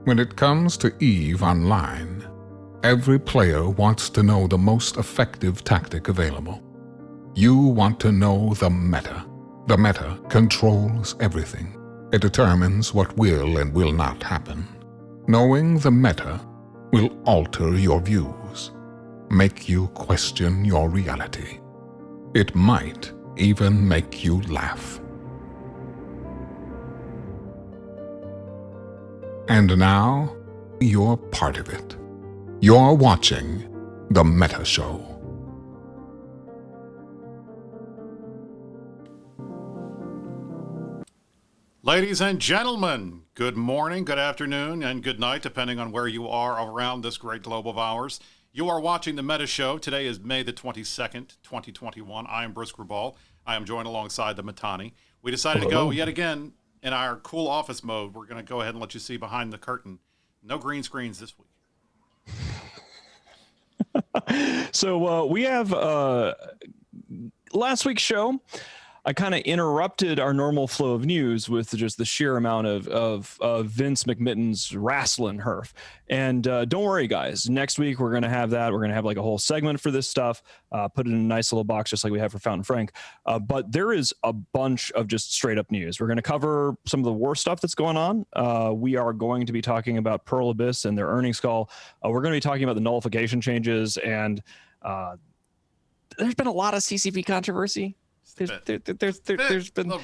When it comes to EVE Online, every player wants to know the most effective tactic available. You want to know the meta. The meta controls everything. It determines what will and will not happen. Knowing the meta will alter your views, make you question your reality. It might even make you laugh. And now, you're part of it. You're watching The Meta Show. Ladies and gentlemen, good morning, good afternoon, and good night, depending on where you are around this great globe of ours. You are watching The Meta Show. Today is May the 22nd, 2021. I am Bruce Grubal. I am joined alongside the Matani. We decided to go yet again in our cool office mode. We're going to go ahead and let you see behind the curtain. No green screens this week. So we have last week's show. I kind of interrupted our normal flow of news with just the sheer amount of Vince McMitten's wrestling herf. And don't worry, guys. Next week, we're going to have that. We're going to have like a whole segment for this stuff, put it in a nice little box, just like we have for Fountain Frank. But there is a bunch of just straight up news. We're going to cover some of the worst stuff that's going on. We are going to be talking about Pearl Abyss and their earnings call. We're going to be talking about the nullification changes. And there's been a lot of CCP controversy. There's been a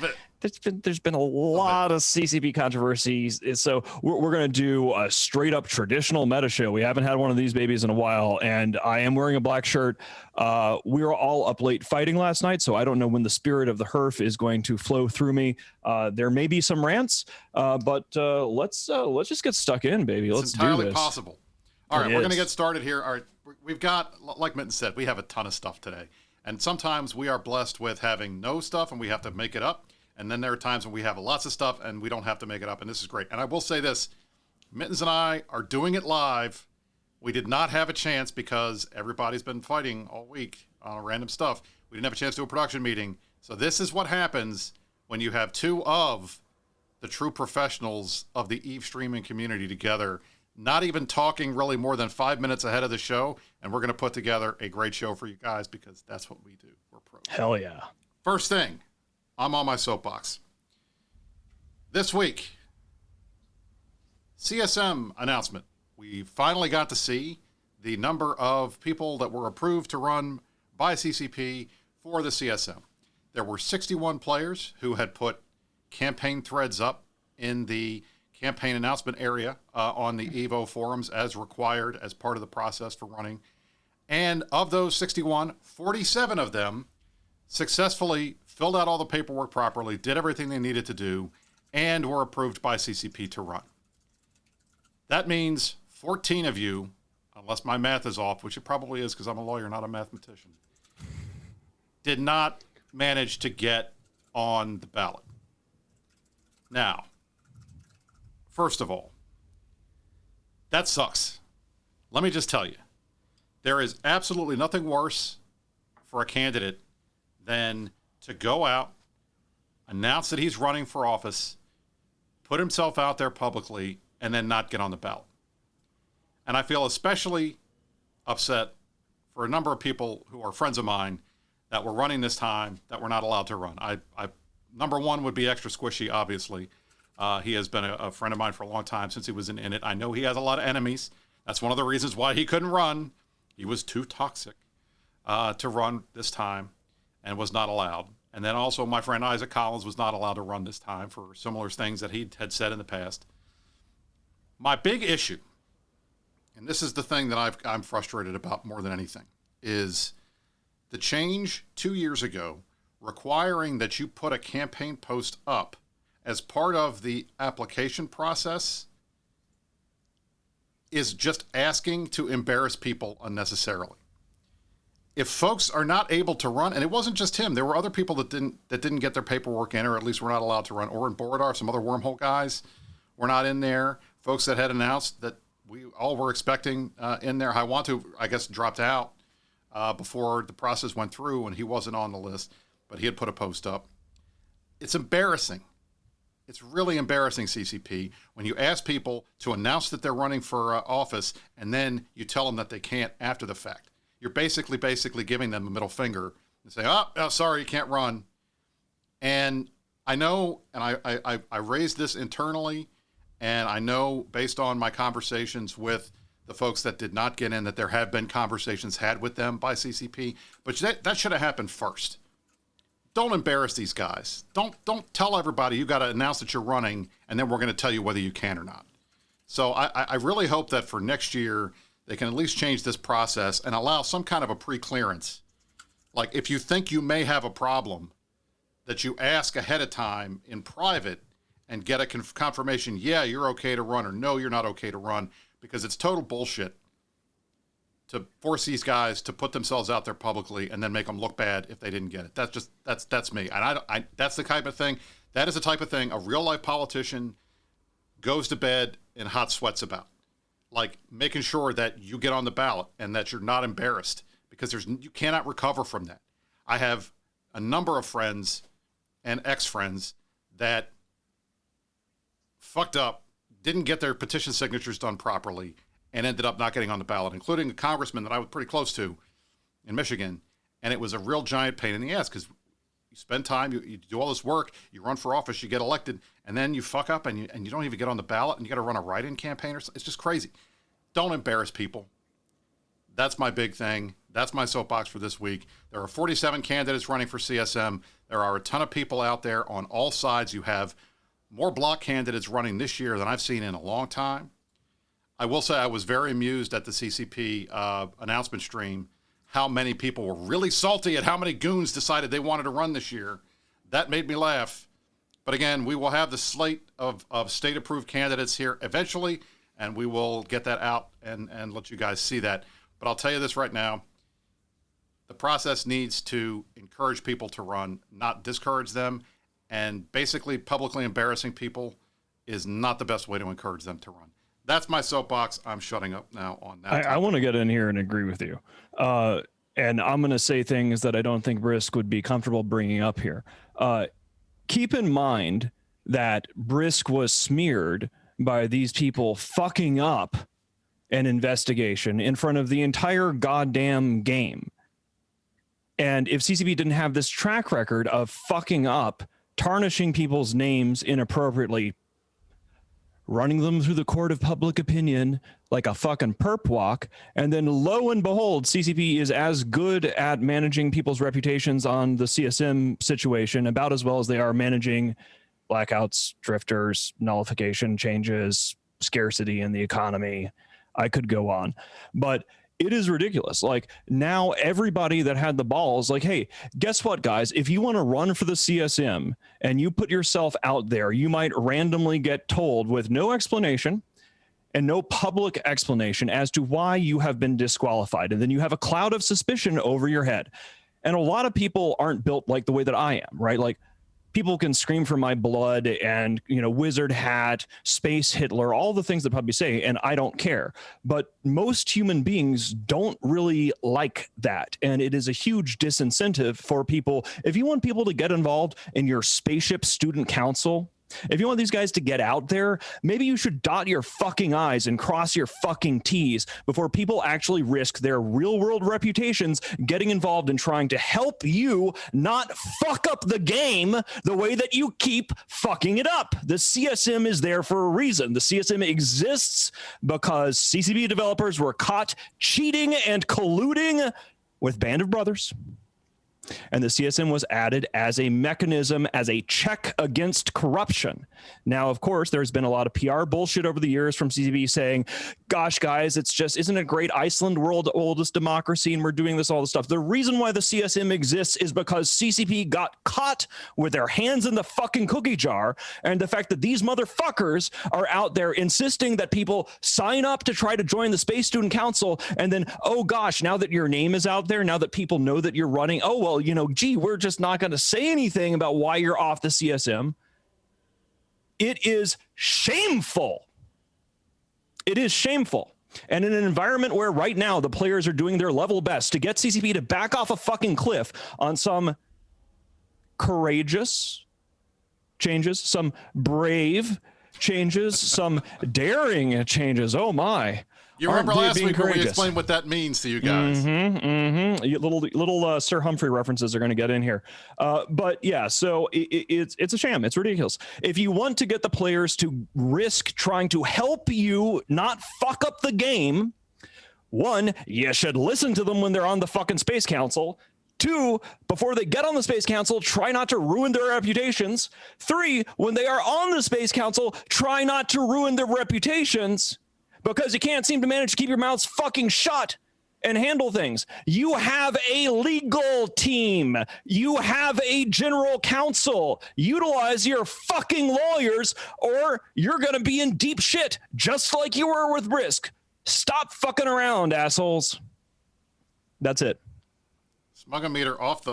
lot of CCP controversies. So we're going to do a straight up traditional meta show. We haven't had one of these babies in a while, and I am wearing a black shirt. We were all up late fighting last night, so I don't know when the spirit of the herf is going to flow through me. There may be some rants, but let's just get stuck in, baby. Let's do this. It's entirely possible. All right, we're going to get started here. All right, we've got, like Mitten said, we have a ton of stuff today. And sometimes we are blessed with having no stuff and we have to make it up. And then there are times when we have lots of stuff and we don't have to make it up. And this is great. And I will say this, Mittens and I are doing it live. We did not have a chance because everybody's been fighting all week on random stuff. We didn't have a chance to do a production meeting. So this is what happens when you have two of the true professionals of the EVE streaming community together, not even talking really more than 5 minutes ahead of the show, and we're going to put together a great show for you guys because that's what we do. We're pros. Hell yeah. First thing, I'm on my soapbox. This week, CSM announcement. We finally got to see the number of people that were approved to run by CCP for the CSM. There were 61 players who had put campaign threads up in the campaign announcement area on the EVO forums as required as part of the process for running. And of those 61, 47 of them successfully filled out all the paperwork properly, did everything they needed to do, and were approved by CCP to run. That means 14 of you, unless my math is off, which it probably is because I'm a lawyer, not a mathematician, did not manage to get on the ballot. Now, first of all, that sucks. Let me just tell you, there is absolutely nothing worse for a candidate than to go out, announce that he's running for office, put himself out there publicly, and then not get on the ballot. And I feel especially upset for a number of people who are friends of mine that were running this time that were not allowed to run. Number one would be Extra Squishy, obviously. He has been a friend of mine for a long time since he was in it. I know he has a lot of enemies. That's one of the reasons why he couldn't run. He was too toxic to run this time and was not allowed. And then also my friend Isaac Collins was not allowed to run this time for similar things that he had said in the past. My big issue, and this is the thing that I'm frustrated about more than anything, is the change 2 years ago requiring that you put a campaign post up as part of the application process is just asking to embarrass people unnecessarily. If folks are not able to run, and it wasn't just him, there were other people that didn't get their paperwork in, or at least were not allowed to run. Oren Borodar, some other wormhole guys were not in there. Folks that had announced that we all were expecting in there. I guess, dropped out before the process went through, and he wasn't on the list, but he had put a post up. It's embarrassing It's really embarrassing, CCP, when you ask people to announce that they're running for office and then you tell them that they can't after the fact. You're basically giving them a middle finger and say, oh, sorry, you can't run. And I know, and I raised this internally, and I know based on my conversations with the folks that did not get in that there have been conversations had with them by CCP, but that should have happened first. Don't embarrass these guys. Don't tell everybody you got to announce that you're running, and then we're going to tell you whether you can or not. So I really hope that for next year they can at least change this process and allow some kind of a pre-clearance. Like if you think you may have a problem, that you ask ahead of time in private and get a confirmation, yeah, you're okay to run, or no, you're not okay to run, because it's total bullshit to force these guys to put themselves out there publicly and then make them look bad if they didn't get it. That's me. And that's the type of thing, that is the type of thing a real life politician goes to bed in hot sweats about. Like making sure that you get on the ballot and that you're not embarrassed, because you cannot recover from that. I have a number of friends and ex-friends that fucked up, didn't get their petition signatures done properly, and ended up not getting on the ballot, including a congressman that I was pretty close to in Michigan. And it was a real giant pain in the ass, because you spend time, you do all this work, you run for office, you get elected, and then you fuck up and you don't even get on the ballot, and you got to run a write-in campaign. It's just crazy. Don't embarrass people. That's my big thing. That's my soapbox for this week. There are 47 candidates running for CSM. There are a ton of people out there on all sides. You have more block candidates running this year than I've seen in a long time. I will say I was very amused at the CCP announcement stream, how many people were really salty at how many goons decided they wanted to run this year. That made me laugh. But again, we will have the slate of state-approved candidates here eventually, and we will get that out and let you guys see that. But I'll tell you this right now. The process needs to encourage people to run, not discourage them. And basically publicly embarrassing people is not the best way to encourage them to run. That's my soapbox. I'm shutting up now on that. I want to get in here and agree with you. And I'm going to say things that I don't think Brisk would be comfortable bringing up here. Keep in mind that Brisk was smeared by these people fucking up an investigation in front of the entire goddamn game. And if CCP didn't have this track record of fucking up, tarnishing people's names inappropriately, running them through the court of public opinion like a fucking perp walk, and then lo and behold, CCP is as good at managing people's reputations on the CSM situation about as well as they are managing blackouts, drifters, nullification changes, scarcity in the economy. I could go on, but it is ridiculous. Like now everybody that had the balls, like, hey, guess what, guys? If you want to run for the CSM and you put yourself out there, you might randomly get told with no explanation and no public explanation as to why you have been disqualified. And then you have a cloud of suspicion over your head. And a lot of people aren't built like the way that I am, right? Like people can scream for my blood and, you know, wizard hat, space Hitler, all the things that PUBG say, and I don't care. But most human beings don't really like that. And it is a huge disincentive for people. If you want people to get involved in your spaceship student council, if you want these guys to get out there, maybe you should dot your fucking I's and cross your fucking T's before people actually risk their real world reputations getting involved in trying to help you not fuck up the game the way that you keep fucking it up. The CSM is there for a reason. The CSM exists because CCP developers were caught cheating and colluding with Band of Brothers. And the CSM was added as a mechanism, as a check against corruption. Now, of course, there's been a lot of PR bullshit over the years from CCP saying, gosh, guys, it's just, isn't it great? Iceland, world's oldest democracy, and we're doing this, all this stuff. The reason why the CSM exists is because CCP got caught with their hands in the fucking cookie jar. And the fact that these motherfuckers are out there insisting that people sign up to try to join the Space Student Council. And then, oh gosh, now that your name is out there, now that people know that you're running, oh, well, you know, gee, we're just not going to say anything about why you're off the CSM. It is shameful. It is shameful. And in an environment where right now the players are doing their level best to get CCP to back off a fucking cliff on some courageous, changes, some brave changes, some daring changes. Oh my. You remember last week when we courageous? explained what that means to you guys. Little Sir Humphrey references are going to get in here. But yeah, so it's a sham. It's ridiculous. If you want to get the players to risk trying to help you not fuck up the game, one, you should listen to them when they're on the fucking Space Council. Two, before they get on the Space Council, try not to ruin their reputations. Three, when they are on the Space Council, try not to ruin their reputations, because you can't seem to manage to keep your mouths fucking shut and handle things. You have a legal team. You have a general counsel. Utilize your fucking lawyers, or you're going to be in deep shit, just like you were with Brisk. Stop fucking around, assholes. That's it. Smugometer off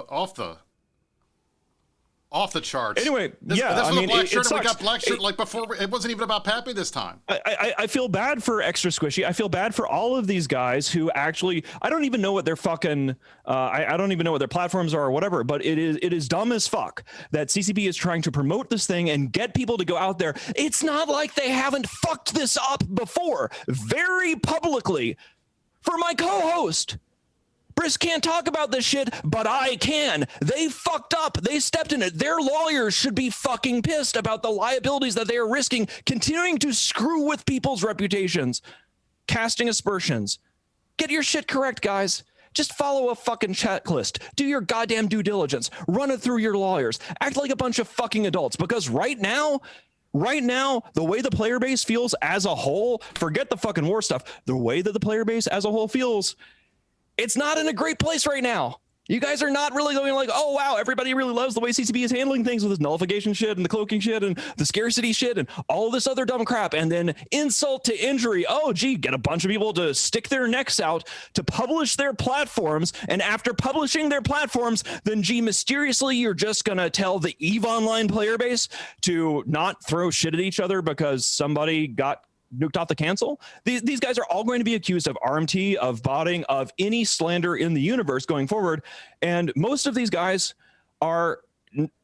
the charts. Anyway, this yeah, was I a mean, black shirt, it and we got sucks. black shirt like before. It wasn't even about PAPI this time. I feel bad for Extra Squishy. I feel bad for all of these guys who actually, I don't even know what their fucking, I don't even know what their platforms are or whatever, but it is dumb as fuck that CCP is trying to promote this thing and get people to go out there. It's not like they haven't fucked this up before, very publicly, for my co-host. Brisk can't talk about this shit, but I can. They fucked up. They stepped in it. Their lawyers should be fucking pissed about the liabilities that they are risking, continuing to screw with people's reputations, casting aspersions. Get your shit correct, guys. Just follow a fucking checklist. Do your goddamn due diligence. Run it through your lawyers. Act like a bunch of fucking adults, because right now, the way the player base feels as a whole, forget the fucking war stuff, the way that the player base as a whole feels, it's not in a great place right now. You guys are not really going like, oh, wow, everybody really loves the way CCP is handling things with this nullification shit and the cloaking shit and the scarcity shit and all this other dumb crap. And then insult to injury. Oh, gee, get a bunch of people to stick their necks out to publish their platforms. And after publishing their platforms, then, gee, mysteriously, you're just going to tell the EVE Online player base to not throw shit at each other because somebody got nuked off the cancel. These guys are all going to be accused of RMT, of botting, of any slander in the universe going forward. And most of these guys are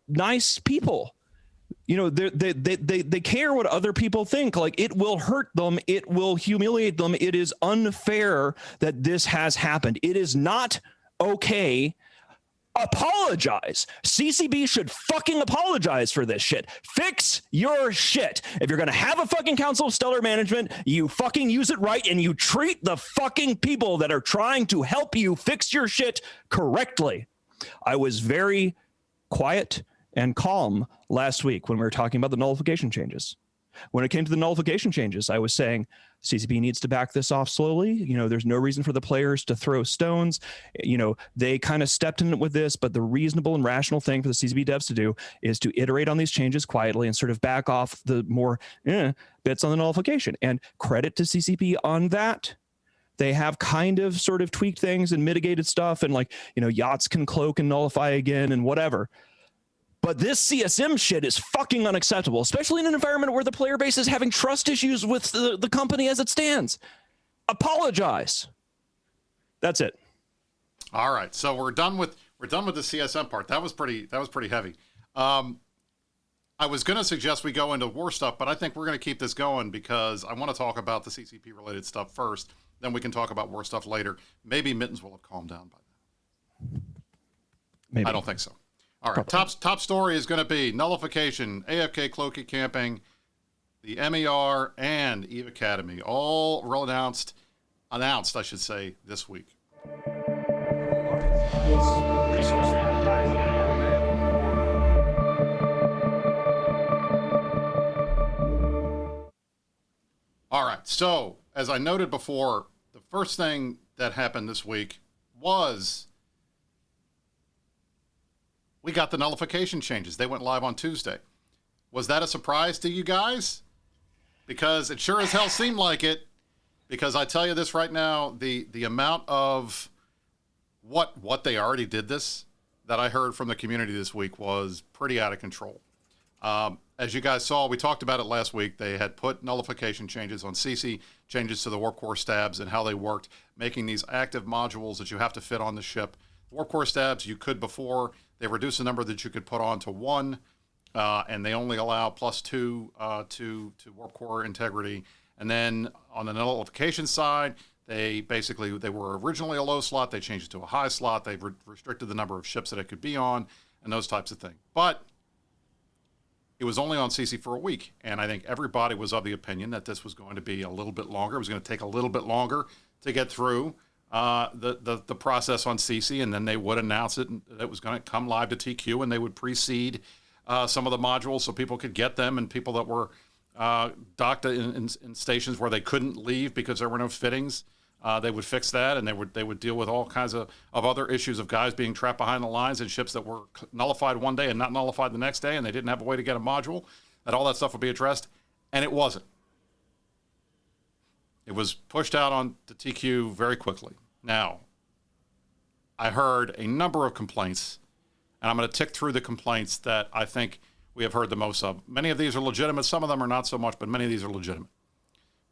nice people. You know, they care what other people think. Like, it will hurt them. It will humiliate them. It is unfair that this has happened. It is not okay. Apologize. CCB should fucking apologize for this shit. Fix your shit. If you're going to have a fucking council of stellar management, you fucking use it right and you treat the fucking people that are trying to help you fix your shit correctly. I was very quiet and calm last week when we were talking about the nullification changes. When it came to the nullification changes, I was saying CCP needs to back this off slowly. You know, there's no reason for the players to throw stones. You know, they kind of stepped in with this, but the reasonable and rational thing for the CCP devs to do is to iterate on these changes quietly and sort of back off the more bits on the nullification. And credit to CCP on that. They have kind of sort of tweaked things and mitigated stuff, and like, you know, yachts can cloak and nullify again and whatever. But this CSM shit is fucking unacceptable, especially in an environment where the player base is having trust issues with the company as it stands. Apologize. That's it. All right, so we're done with the CSM part. That was pretty heavy. I was going to suggest we go into war stuff, but I think we're going to keep this going because I want to talk about the CCP related stuff first. Then we can talk about war stuff later. Maybe Mittens will have calmed down by then. Maybe. I don't think so. All right, top story is going to be nullification, AFK cloaky camping, the MER, and EVE Academy, all announced, I should say, this week. All right, so as I noted before, the first thing that happened this week was we got the nullification changes. They went live on Tuesday. Was that a surprise to you guys? Because it sure as hell seemed like it. Because I tell you this right now, the amount of what they already did this that I heard from the community this week was pretty out of control. As you guys saw, we talked about it last week. They had put nullification changes on CC, changes to the Warp Core stabs and how they worked, making these active modules that you have to fit on the ship. Warp Core stabs, you could before. They reduced the number that you could put on to one. and they only allow +2 to warp core integrity. And then on the nullification side, they were originally a low slot. They changed it to a high slot. They've restricted the number of ships that it could be on and those types of things. But it was only on CC for a week, and I think everybody was of the opinion that this was going to be a little bit longer. It was going to take a little bit longer to get through the process on CC, and then they would announce it, and it was going to come live to TQ, and they would precede some of the modules so people could get them, and people that were docked in stations where they couldn't leave because there were no fittings, they would fix that, and they would deal with all kinds of other issues of guys being trapped behind the lines and ships that were nullified one day and not nullified the next day, and they didn't have a way to get a module, that all that stuff would be addressed, and it wasn't. It was pushed out on the TQ very quickly. Now, I heard a number of complaints, and I'm going to tick through the complaints that I think we have heard the most of. Many of these are legitimate. Some of them are not so much, but many of these are legitimate.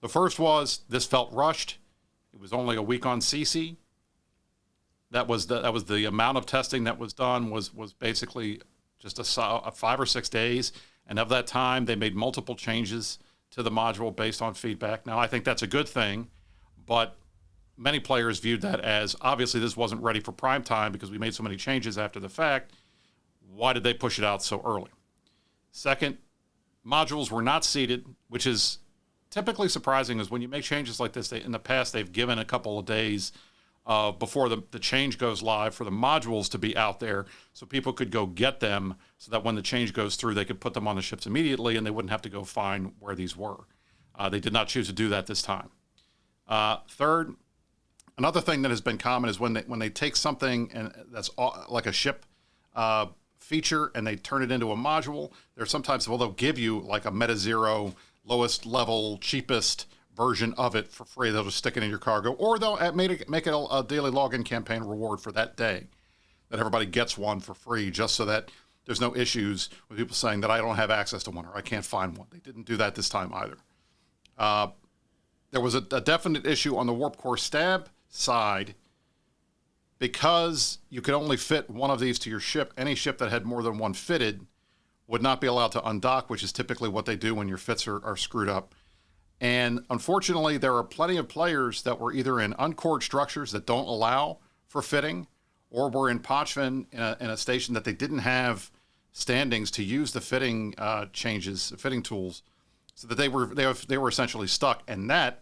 The first was, this felt rushed. It was only a week on CC. That was the amount of testing that was done was basically just a 5 or 6 days. And of that time, they made multiple changes to the module based on feedback. Now, I think that's a good thing, but many players viewed that as, obviously this wasn't ready for prime time because we made so many changes after the fact. Why did they push it out so early? Second, modules were not seeded, which is typically surprising, is when you make changes like this, in the past they've given a couple of days before the change goes live for the modules to be out there so people could go get them, so that when the change goes through, they could put them on the ships immediately and they wouldn't have to go find where these were. They did not choose to do that this time. Third, another thing that has been common is when they take something and that's like a ship feature and they turn it into a module, there's sometimes, well, they'll give you like a Meta Zero, lowest level, cheapest version of it for free. They'll just stick it in your cargo, or they'll make it a daily login campaign reward for that day, that everybody gets one for free, just so that there's no issues with people saying that I don't have access to one or I can't find one. They didn't do that this time either. There was a definite issue on the warp core stab side, because you could only fit one of these to your ship. Any ship that had more than one fitted would not be allowed to undock, which is typically what they do when your fits are screwed up. And unfortunately, there are plenty of players that were either in uncored structures that don't allow for fitting, or were in Pochven in a station that they didn't have standings to use the fitting changes, fitting tools, so that they were essentially stuck. And that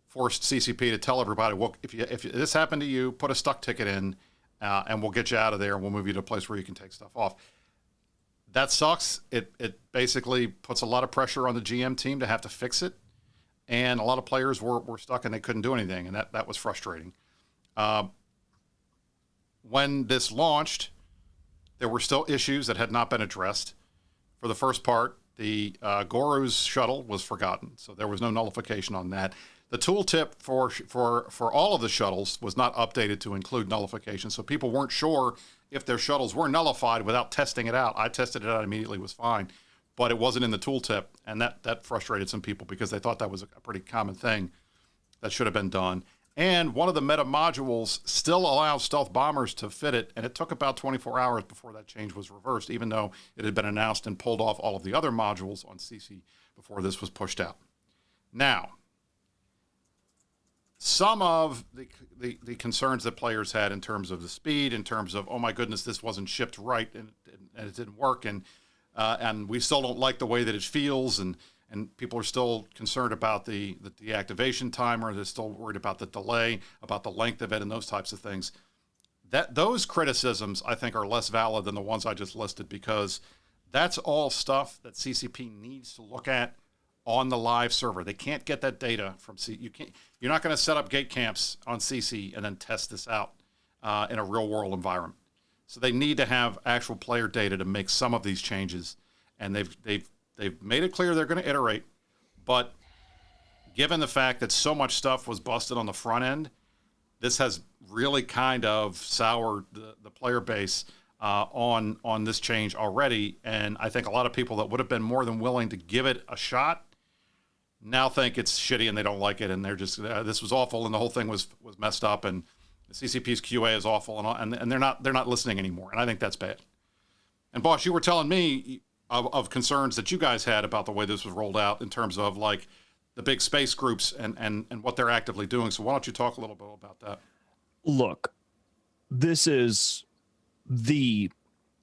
forced CCP to tell everybody, well, if this happened to you, put a stuck ticket in, and we'll get you out of there, and we'll move you to a place where you can take stuff off. That sucks. It basically puts a lot of pressure on the GM team to have to fix it, and a lot of players were stuck and they couldn't do anything, and that was frustrating. When this launched, there were still issues that had not been addressed. For the first part, the Goru's shuttle was forgotten, so there was no nullification on that. The tooltip for all of the shuttles was not updated to include nullification, so people weren't sure if their shuttles were nullified without testing it out. I tested it out immediately, it was fine, but it wasn't in the tooltip, and that frustrated some people because they thought that was a pretty common thing that should have been done. And one of the meta modules still allows stealth bombers to fit it, and it took about 24 hours before that change was reversed, even though it had been announced and pulled off all of the other modules on CC before this was pushed out. Now, some of the concerns that players had in terms of the speed, in terms of, oh my goodness, this wasn't shipped right and it didn't work, and we still don't like the way that it feels, and people are still concerned about the deactivation timer. They're still worried about the delay, about the length of it, and those types of things. Those criticisms, I think, are less valid than the ones I just listed, because that's all stuff that CCP needs to look at on the live server. They can't get that data from you're not going to set up gate camps on CC and then test this out in a real world environment. So they need to have actual player data to make some of these changes, and they've made it clear they're going to iterate. But given the fact that so much stuff was busted on the front end, this has really kind of soured the player base on this change already. And I think a lot of people that would have been more than willing to give it a shot now think it's shitty and they don't like it, and they're just this was awful and the whole thing was messed up, and the CCP's QA is awful, and they're not listening anymore, and I think that's bad. And boss, you were telling me of concerns that you guys had about the way this was rolled out in terms of like the big space groups and what they're actively doing. So why don't you talk a little bit about that? Look, this is the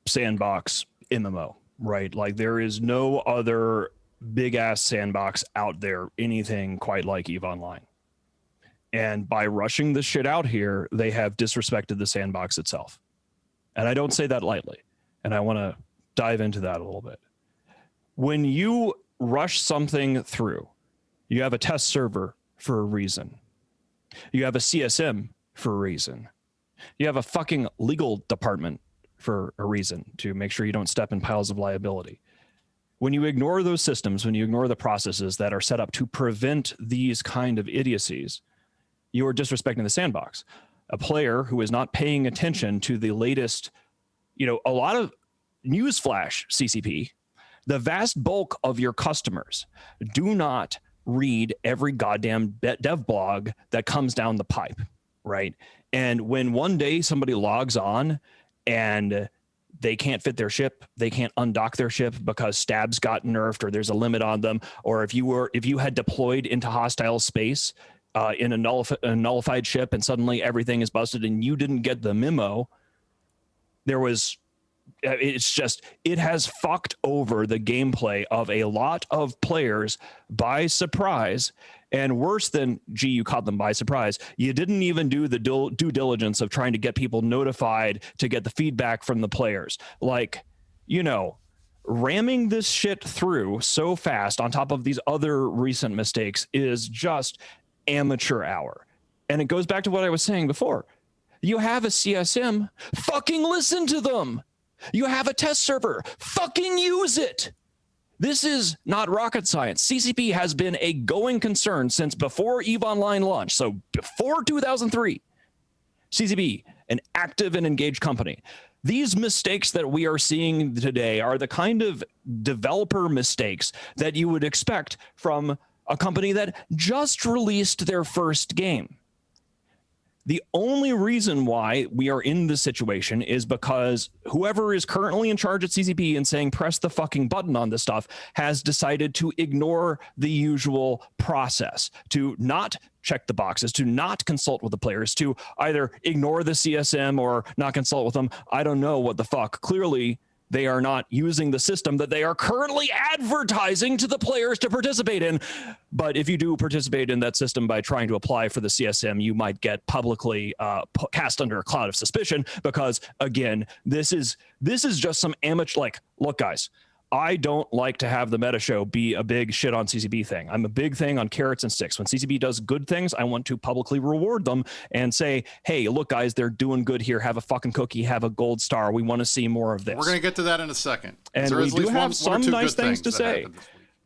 sandbox MMO, right? Like there is no other big ass sandbox out there, anything quite like EVE Online. And by rushing this shit out here, they have disrespected the sandbox itself. And I don't say that lightly. And I want to dive into that a little bit. When you rush something through, you have a test server for a reason. You have a CSM for a reason. You have a fucking legal department for a reason, to make sure you don't step in piles of liability. When you ignore those systems, when you ignore the processes that are set up to prevent these kind of idiocies, you are disrespecting the sandbox. A player who is not paying attention to the latest, a lot of newsflash, CCP, the vast bulk of your customers do not read every goddamn dev blog that comes down the pipe, right? And when one day somebody logs on and they can't fit their ship, they can't undock their ship because stabs got nerfed or there's a limit on them, or if you had deployed into hostile space in a nullified ship and suddenly everything is busted and you didn't get the memo, it has fucked over the gameplay of a lot of players by surprise. And worse than, you caught them by surprise, you didn't even do the due diligence of trying to get people notified to get the feedback from the players. Like, ramming this shit through so fast on top of these other recent mistakes is just amateur hour. And it goes back to what I was saying before. You have a CSM, fucking listen to them. You have a test server, fucking use it. This is not rocket science. CCP has been a going concern since before EVE Online launched. So before 2003, CCP, an active and engaged company. These mistakes that we are seeing today are the kind of developer mistakes that you would expect from a company that just released their first game. The only reason why we are in this situation is because whoever is currently in charge at CCP and saying press the fucking button on this stuff has decided to ignore the usual process, to not check the boxes, to not consult with the players, to either ignore the CSM or not consult with them. I don't know what the fuck. Clearly, they are not using the system that they are currently advertising to the players to participate in. But if you do participate in that system by trying to apply for the CSM, you might get publicly cast under a cloud of suspicion because, again, this is just some amateur, look, guys, I don't like to have the meta show be a big shit on CCP thing. I'm a big thing on carrots and sticks. When CCP does good things, I want to publicly reward them and say, hey, look, guys, they're doing good here. Have a fucking cookie, have a gold star. We want to see more of this. We're going to get to that in a second. And we do have some nice things to say.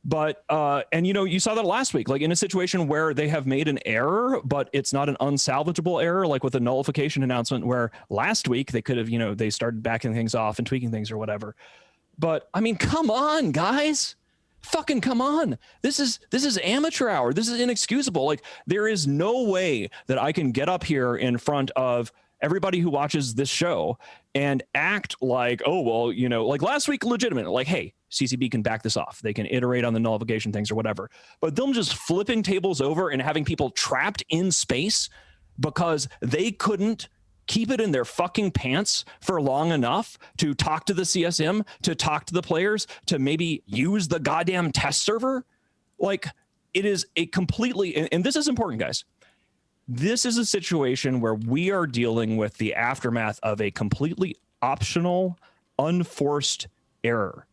But, and you saw that last week, like in a situation where they have made an error, but it's not an unsalvageable error, like with a nullification announcement where last week they could have, they started backing things off and tweaking things or whatever. But I mean, come on, guys, fucking come on. This is amateur hour. This is inexcusable. Like there is no way that I can get up here in front of everybody who watches this show and act like, oh, well, like last week, legitimate, like, hey, CCP can back this off. They can iterate on the nullification things or whatever, but them just flipping tables over and having people trapped in space because they couldn't keep it in their fucking pants for long enough to talk to the CSM, to talk to the players, to maybe use the goddamn test server. Like it is a completely, and this is important, guys. This is a situation where we are dealing with the aftermath of a completely optional, unforced error.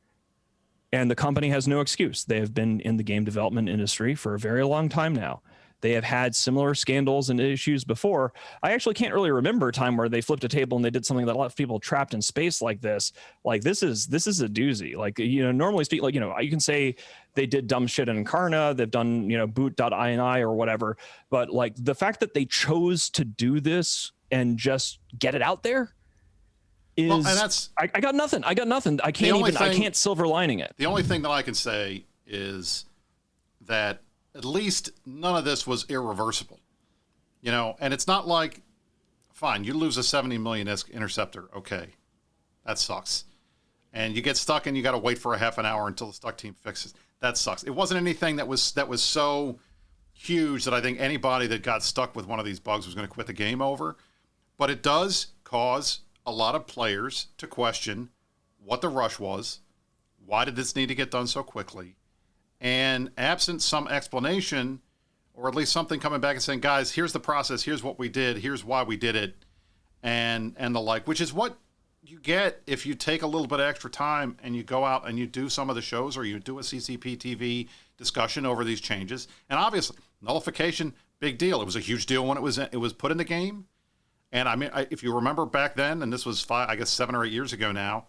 And the company has no excuse. They have been in the game development industry for a very long time now. They have had similar scandals and issues before. I actually can't really remember a time where they flipped a table and they did something that left people trapped in space like this. Like this is a doozy. Like, normally speak, like, you can say they did dumb shit in Incarna, they've done, boot.ini or whatever. But like the fact that they chose to do this and just get it out there is, well, and that's, I got nothing. I can't silver lining it. The only thing that I can say is that at least none of this was irreversible, and it's not like, fine, you lose a 70 million interceptor. Okay. That sucks. and you get stuck and you got to wait for a half an hour until the stuck team fixes. That sucks. It wasn't anything that was so huge that I think anybody that got stuck with one of these bugs was going to quit the game over. But it does cause a lot of players to question what the rush was. Why did this need to get done so quickly? And absent some explanation, or at least something coming back and saying, guys, here's the process, here's what we did, here's why we did it, and the like, which is what you get if you take a little bit of extra time and you go out and you do some of the shows, or you do a CCP TV discussion over these changes. And obviously, nullification, big deal. It was a huge deal when it was put in the game. And I mean, if you remember back then, and this was 7 or 8 years ago now,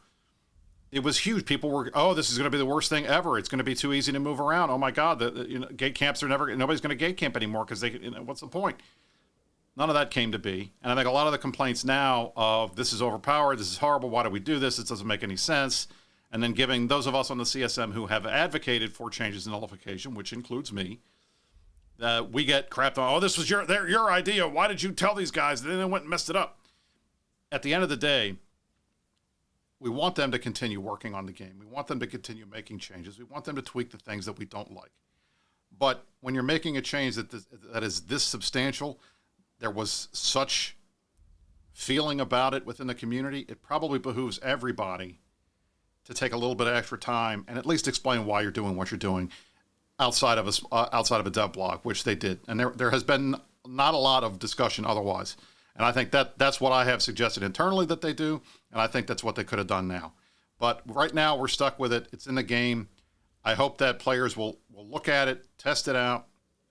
it was huge. People were, this is going to be the worst thing ever. It's going to be too easy to move around. Oh my God, gate camps are nobody's going to gate camp anymore because what's the point? None of that came to be. And I think a lot of the complaints now of this is overpowered, this is horrible, why do we do this? It doesn't make any sense. And then giving those of us on the CSM who have advocated for changes in nullification, which includes me, we get crapped on. Oh, this was your idea. Why did you tell these guys? Then they went and messed it up. At the end of the day, we want them to continue working on the game. We want them to continue making changes. We want them to tweak the things that we don't like. But when you're making a change that is this substantial, there was such feeling about it within the community, it probably behooves everybody to take a little bit of extra time and at least explain why you're doing what you're doing outside of a dev blog, which they did. And there has been not a lot of discussion otherwise. And I think that's what I have suggested internally that they do, and I think that's what they could have done now. But right now, we're stuck with it. It's in the game. I hope that players will look at it, test it out.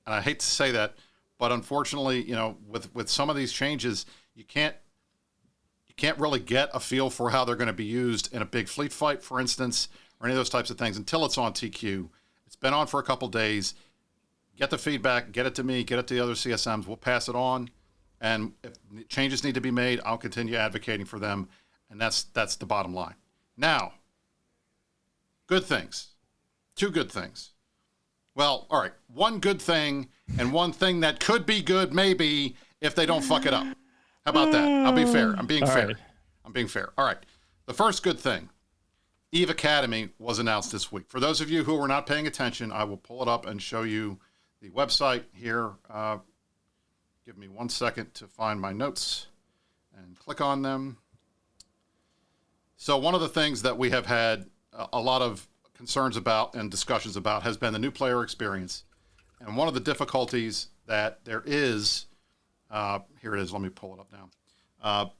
And I hate to say that, but unfortunately, with some of these changes, you can't really get a feel for how they're going to be used in a big fleet fight, for instance, or any of those types of things until it's on TQ. It's been on for a couple days. Get the feedback, get it to me, get it to the other CSMs. We'll pass it on. And if changes need to be made, I'll continue advocating for them. And that's the bottom line. Now, good things. 2 good things. Well, all right. 1 good thing and 1 thing that could be good maybe if they don't fuck it up. How about that? I'll be fair. I'm being fair. Right. I'm being fair. All right. The first good thing, EVE Academy was announced this week. For those of you who were not paying attention, I will pull it up and show you the website here. Give me 1 second to find my notes and click on them. So one of the things that we have had a lot of concerns about and discussions about has been the new player experience. And one of the difficulties that there is, here it is, let me pull it up now.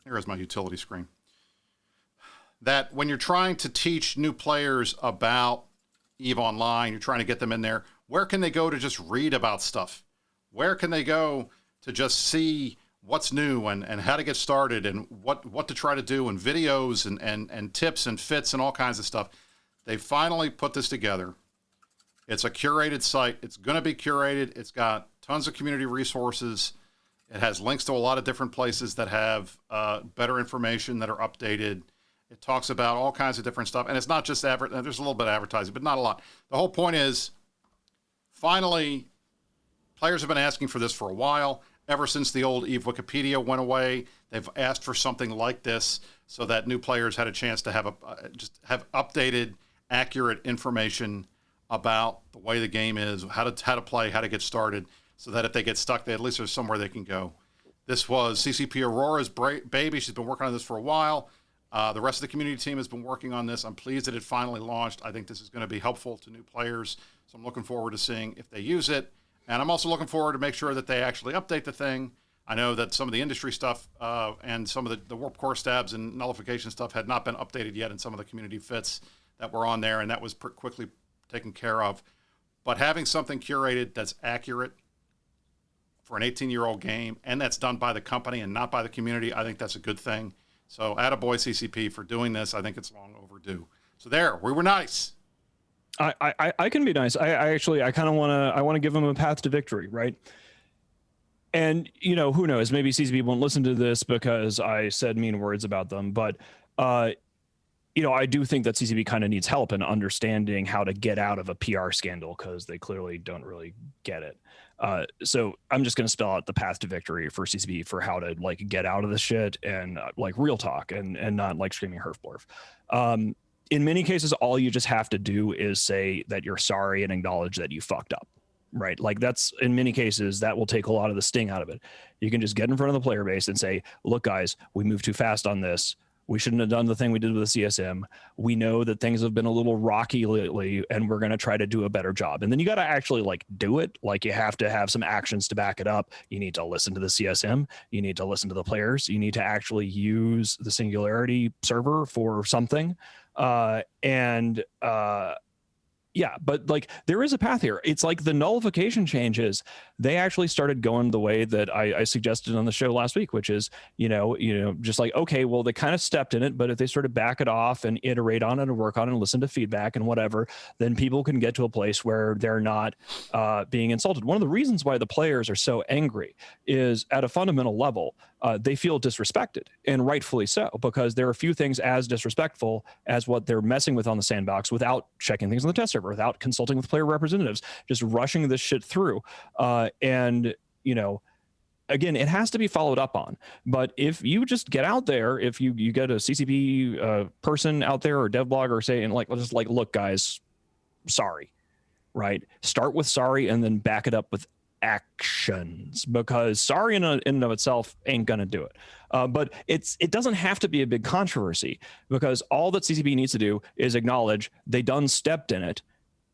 Here is my utility screen. That when you're trying to teach new players about EVE Online, you're trying to get them in there, where can they go to just read about stuff? Where can they go to just see what's new and how to get started and what to try to do and videos and tips and fits and all kinds of stuff? They finally put this together. It's a curated site. It's going to be curated. It's got tons of community resources. It has links to a lot of different places that have better information that are updated. It talks about all kinds of different stuff. And it's not just there's a little bit of advertising, but not a lot. The whole point is, finally, players have been asking for this for a while. Ever since the old EVE Wikipedia went away, they've asked for something like this so that new players had a chance to have have updated, accurate information about the way the game is, how to play, how to get started, so that if they get stuck, at least there's somewhere they can go. This was CCP Aurora's baby. She's been working on this for a while. The rest of the community team has been working on this. I'm pleased that it finally launched. I think this is going to be helpful to new players. So I'm looking forward to seeing if they use it. And I'm also looking forward to make sure that they actually update the thing. I know that some of the industry stuff and some of the warp core stabs and nullification stuff had not been updated yet in some of the community fits that were on there, and that was quickly taken care of. But having something curated that's accurate for an 18-year-old game, and that's done by the company and not by the community, I think that's a good thing. So attaboy CCP for doing this. I think it's long overdue. So there, we were nice. I can be nice. I kind of want to give them a path to victory, right? And who knows? Maybe CCP won't listen to this because I said mean words about them. But I do think that CCP kind of needs help in understanding how to get out of a PR scandal because they clearly don't really get it. So I'm just going to spell out the path to victory for CCP for how to like get out of this shit and like real talk and not like screaming herf blurf. In many cases, all you just have to do is say that you're sorry and acknowledge that you fucked up. Right. Like that's in many cases that will take a lot of the sting out of it. You can just get in front of the player base and say, look, guys, we moved too fast on this. We shouldn't have done the thing we did with the CSM. We know that things have been a little rocky lately and we're going to try to do a better job. And then you got to actually like do it. Like you have to have some actions to back it up. You need to listen to the CSM. You need to listen to the players. You need to actually use the Singularity server for something. Yeah, but like there is a path here. It's like the nullification changes. They actually started going the way that I suggested on the show last week, which is, just like, okay, well, they kind of stepped in it, but if they sort of back it off and iterate on it and work on it and listen to feedback and whatever, then people can get to a place where they're not being insulted. One of the reasons why the players are so angry is at a fundamental level, they feel disrespected, and rightfully so, because there are a few things as disrespectful as what they're messing with on the sandbox without checking things on the test server, without consulting with player representatives, just rushing this shit through. Again, it has to be followed up on. But if you just get out there, if you get a CCP person out there or dev blogger saying just like, look, guys, sorry, right? Start with sorry and then back it up with actions, because sorry in and of itself ain't gonna do it. But it doesn't have to be a big controversy, because all that CCP needs to do is acknowledge they done stepped in it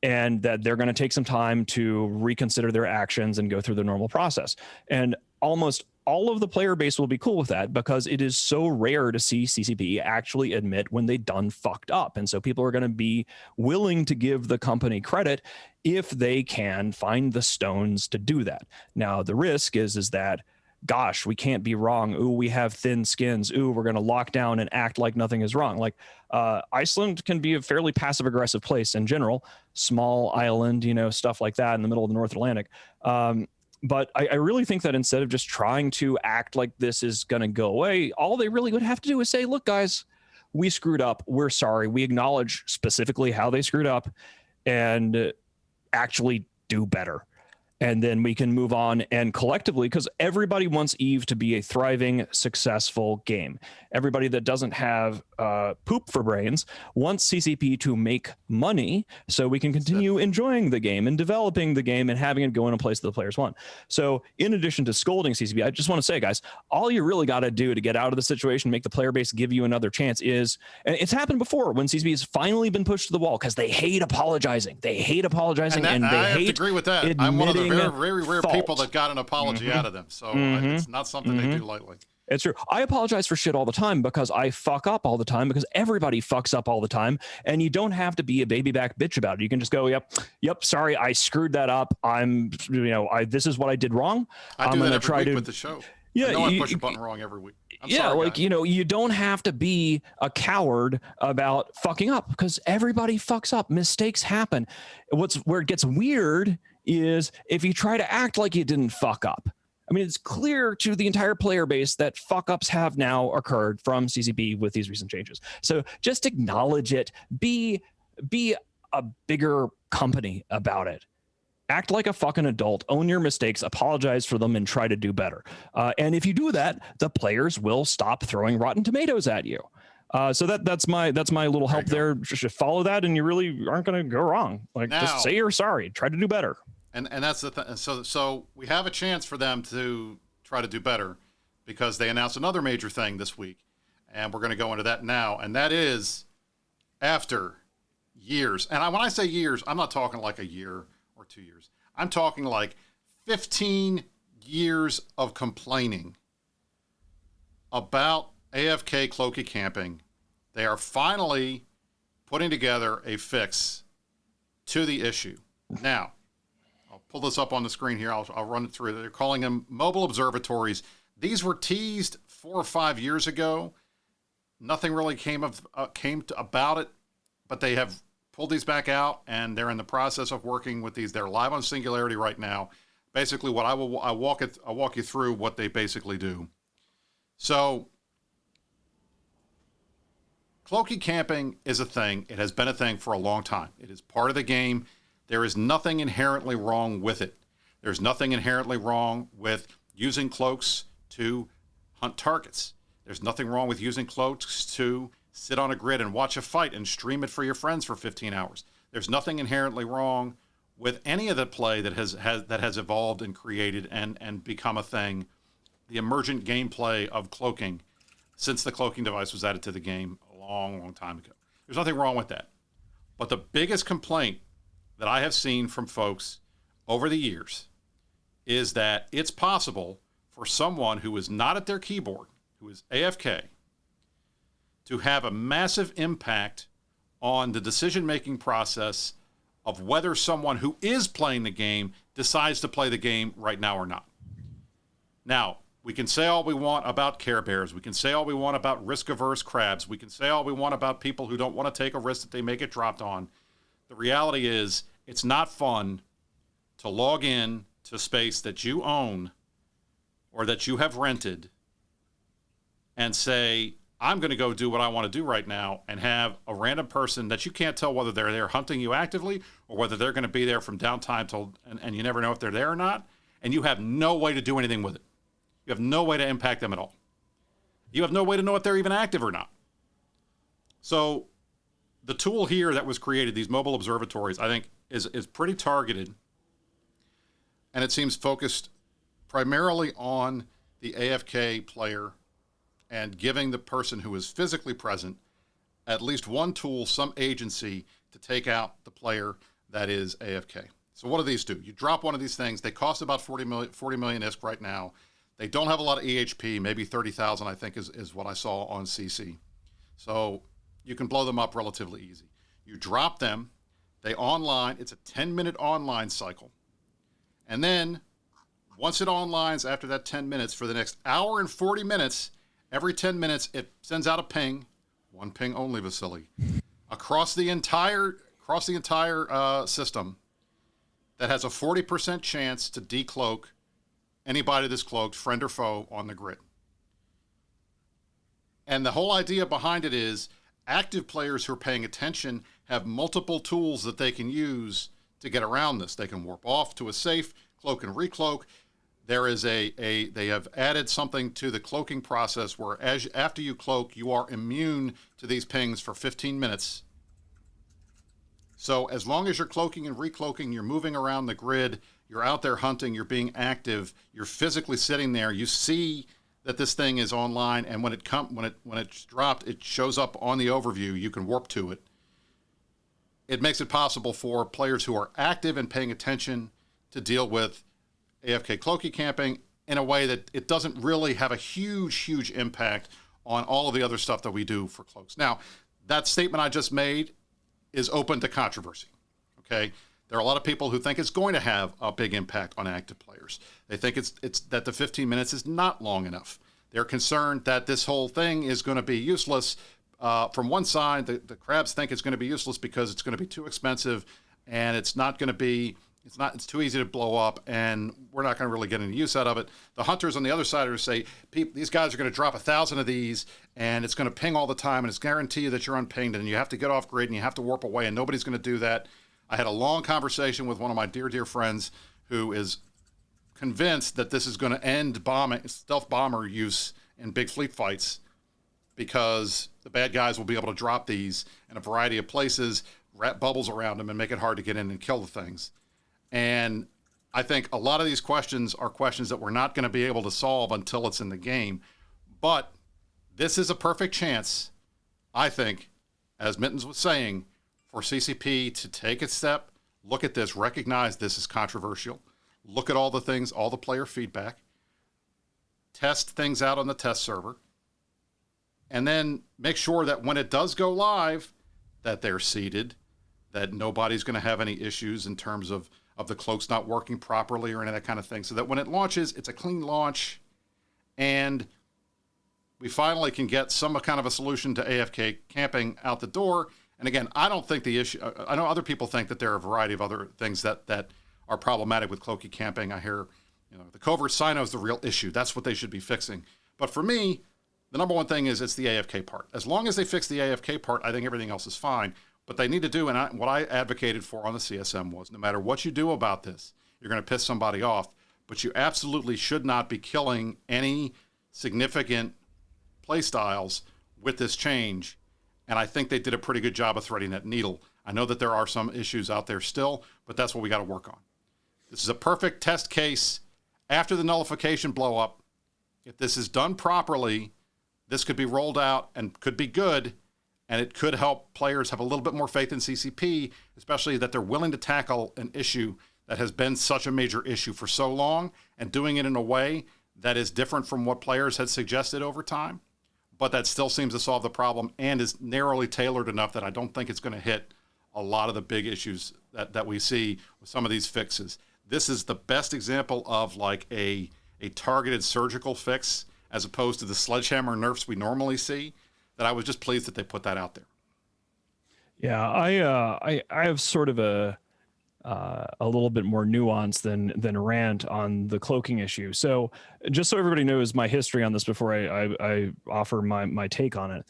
and that they're going to take some time to reconsider their actions and go through the normal process. And almost all of the player base will be cool with that, because it is so rare to see CCP actually admit when they done fucked up. And so people are going to be willing to give the company credit if they can find the stones to do that. Now, the risk is that, gosh, we can't be wrong. Ooh, we have thin skins. Ooh, we're going to lock down and act like nothing is wrong. Like Iceland can be a fairly passive aggressive place in general, small island, stuff like that in the middle of the North Atlantic. But I really think that instead of just trying to act like this is going to go away, all they really would have to do is say, look, guys, we screwed up. We're sorry. We acknowledge specifically how they screwed up and actually do better. And then we can move on and collectively, because everybody wants EVE to be a thriving, successful game. Everybody that doesn't have poop for brains wants CCP to make money so we can continue enjoying the game and developing the game and having it go in a place that the players want. So in addition to scolding CCP, I just want to say, guys, all you really got to do to get out of the situation, make the player base give you another chance is, and it's happened before when CCP has finally been pushed to the wall because they hate apologizing. They hate apologizing and they I hate have to agree with that. I'm one of the very, very rare fault. people that got an apology out of them. So it's not something they do lightly. It's true. I apologize for shit all the time because I fuck up all the time, because everybody fucks up all the time. And you don't have to be a baby back bitch about it. You can just go, yep, sorry, I screwed that up. This is what I did wrong. I do that every week with the show. Yeah, I know I push a button wrong every week. I'm sorry, guys. You don't have to be a coward about fucking up, because everybody fucks up. Mistakes happen. Where it gets weird is if you try to act like you didn't fuck up. I mean, it's clear to the entire player base that fuck-ups have now occurred from CCP with these recent changes. So just acknowledge it. Be a bigger company about it. Act like a fucking adult. Own your mistakes. Apologize for them and try to do better. And if you do that, the players will stop throwing rotten tomatoes at you. So that's my little help there. Just follow that, and you really aren't going to go wrong. Just say you're sorry. Try to do better. And that's the thing. So we have a chance for them to try to do better, because they announced another major thing this week, and we're going to go into that now. And that is, after years, and when I say years, I'm not talking like a year or 2 years. I'm talking like 15 years of complaining about AFK cloaky camping. They are finally putting together a fix to the issue. Now, pull this up on the screen here. I'll run it through. They're calling them mobile observatories. These were teased 4 or 5 years ago. Nothing really came about it, but they have pulled these back out, and they're in the process of working with these. They're live on Singularity right now. Basically, I'll walk you through what they basically do. So, cloaky camping is a thing. It has been a thing for a long time. It is part of the game. There is nothing inherently wrong with it. There's nothing inherently wrong with using cloaks to hunt targets. There's nothing wrong with using cloaks to sit on a grid and watch a fight and stream it for your friends for 15 hours. There's nothing inherently wrong with any of the play that has evolved and created and become a thing, the emergent gameplay of cloaking, since the cloaking device was added to the game a long, long time ago. There's nothing wrong with that. But the biggest complaint that I have seen from folks over the years is that it's possible for someone who is not at their keyboard, who is AFK, to have a massive impact on the decision-making process of whether someone who is playing the game decides to play the game right now or not. Now, we can say all we want about Care Bears. We can say all we want about risk-averse crabs. We can say all we want about people who don't want to take a risk that they may get dropped on. The reality is it's not fun to log in to space that you own or that you have rented and say, I'm going to go do what I want to do right now, and have a random person that you can't tell whether they're there hunting you actively or whether they're going to be there from downtime till, and you never know if they're there or not, and you have no way to do anything with it. You have no way to impact them at all. You have no way to know if they're even active or not. So the tool here that was created, these mobile observatories, I think is pretty targeted, and it seems focused primarily on the AFK player and giving the person who is physically present at least one tool, some agency to take out the player that is AFK. So what do these do? You drop one of these things. They cost about 40 million ISK right now. They don't have a lot of EHP, maybe 30,000, I think is what I saw on CC. So you can blow them up relatively easy. You drop them, they online, it's a 10-minute online cycle. And then once it onlines after that 10 minutes, for the next hour and 40 minutes, every 10 minutes, it sends out a ping, one ping only, Vasily, across the entire system that has a 40% chance to decloak anybody that's cloaked, friend or foe, on the grid. And the whole idea behind it is active players who are paying attention have multiple tools that they can use to get around this. They can warp off to a safe, cloak and recloak. There is they have added something to the cloaking process where after you cloak, you are immune to these pings for 15 minutes. So as long as you're cloaking and recloaking, you're moving around the grid, you're out there hunting, you're being active, you're physically sitting there, you see that this thing is online, and when it's dropped, it shows up on the overview. You can warp to it. It makes it possible for players who are active and paying attention to deal with AFK cloaky camping in a way that it doesn't really have a huge impact on all of the other stuff that we do for cloaks. Now, that statement I just made is open to controversy, okay? There are a lot of people who think it's going to have a big impact on active players. They think it's that the 15 minutes is not long enough. They're concerned that this whole thing is going to be useless. From one side, the crabs think it's going to be useless because it's going to be too expensive, and it's too easy to blow up, and we're not going to really get any use out of it. The hunters on the other side are say, these guys are going to drop 1,000 of these, and it's going to ping all the time, and it's guarantee you that you're unpinged, and you have to get off grid, and you have to warp away, and nobody's going to do that. I had a long conversation with one of my dear friends who is convinced that this is going to end stealth bomber use in big fleet fights, because the bad guys will be able to drop these in a variety of places, wrap bubbles around them, and make it hard to get in and kill the things. And I think a lot of these questions are questions that we're not going to be able to solve until it's in the game. But this is a perfect chance, I think, as Mittens was saying, for CCP to take a step, look at this, recognize this is controversial, look at all the things, all the player feedback, test things out on the test server, and then make sure that when it does go live, that they're seeded, that nobody's going to have any issues in terms of the cloaks not working properly or any of that kind of thing, so that when it launches, it's a clean launch, and we finally can get some kind of a solution to AFK camping out the door. And again, I don't think the issue, I know other people think that there are a variety of other things that are problematic with cloaky camping. I hear, the covert Sino is the real issue. That's what they should be fixing. But for me, the number one thing is it's the AFK part. As long as they fix the AFK part, I think everything else is fine. But they need to do, and what I advocated for on the CSM was, no matter what you do about this, you're going to piss somebody off, but you absolutely should not be killing any significant play styles with this change. And I think they did a pretty good job of threading that needle. I know that there are some issues out there still, but that's what we got to work on. This is a perfect test case after the nullification blow up. If this is done properly, this could be rolled out and could be good, and it could help players have a little bit more faith in CCP, especially that they're willing to tackle an issue that has been such a major issue for so long and doing it in a way that is different from what players had suggested over time, but that still seems to solve the problem and is narrowly tailored enough that I don't think it's going to hit a lot of the big issues that we see with some of these fixes. This is the best example of like a targeted surgical fix as opposed to the sledgehammer nerfs we normally see, that I was just pleased that they put that out there. Yeah, I have sort of a little bit more nuance than rant on the cloaking issue. So just so everybody knows my history on this before I offer my take on it.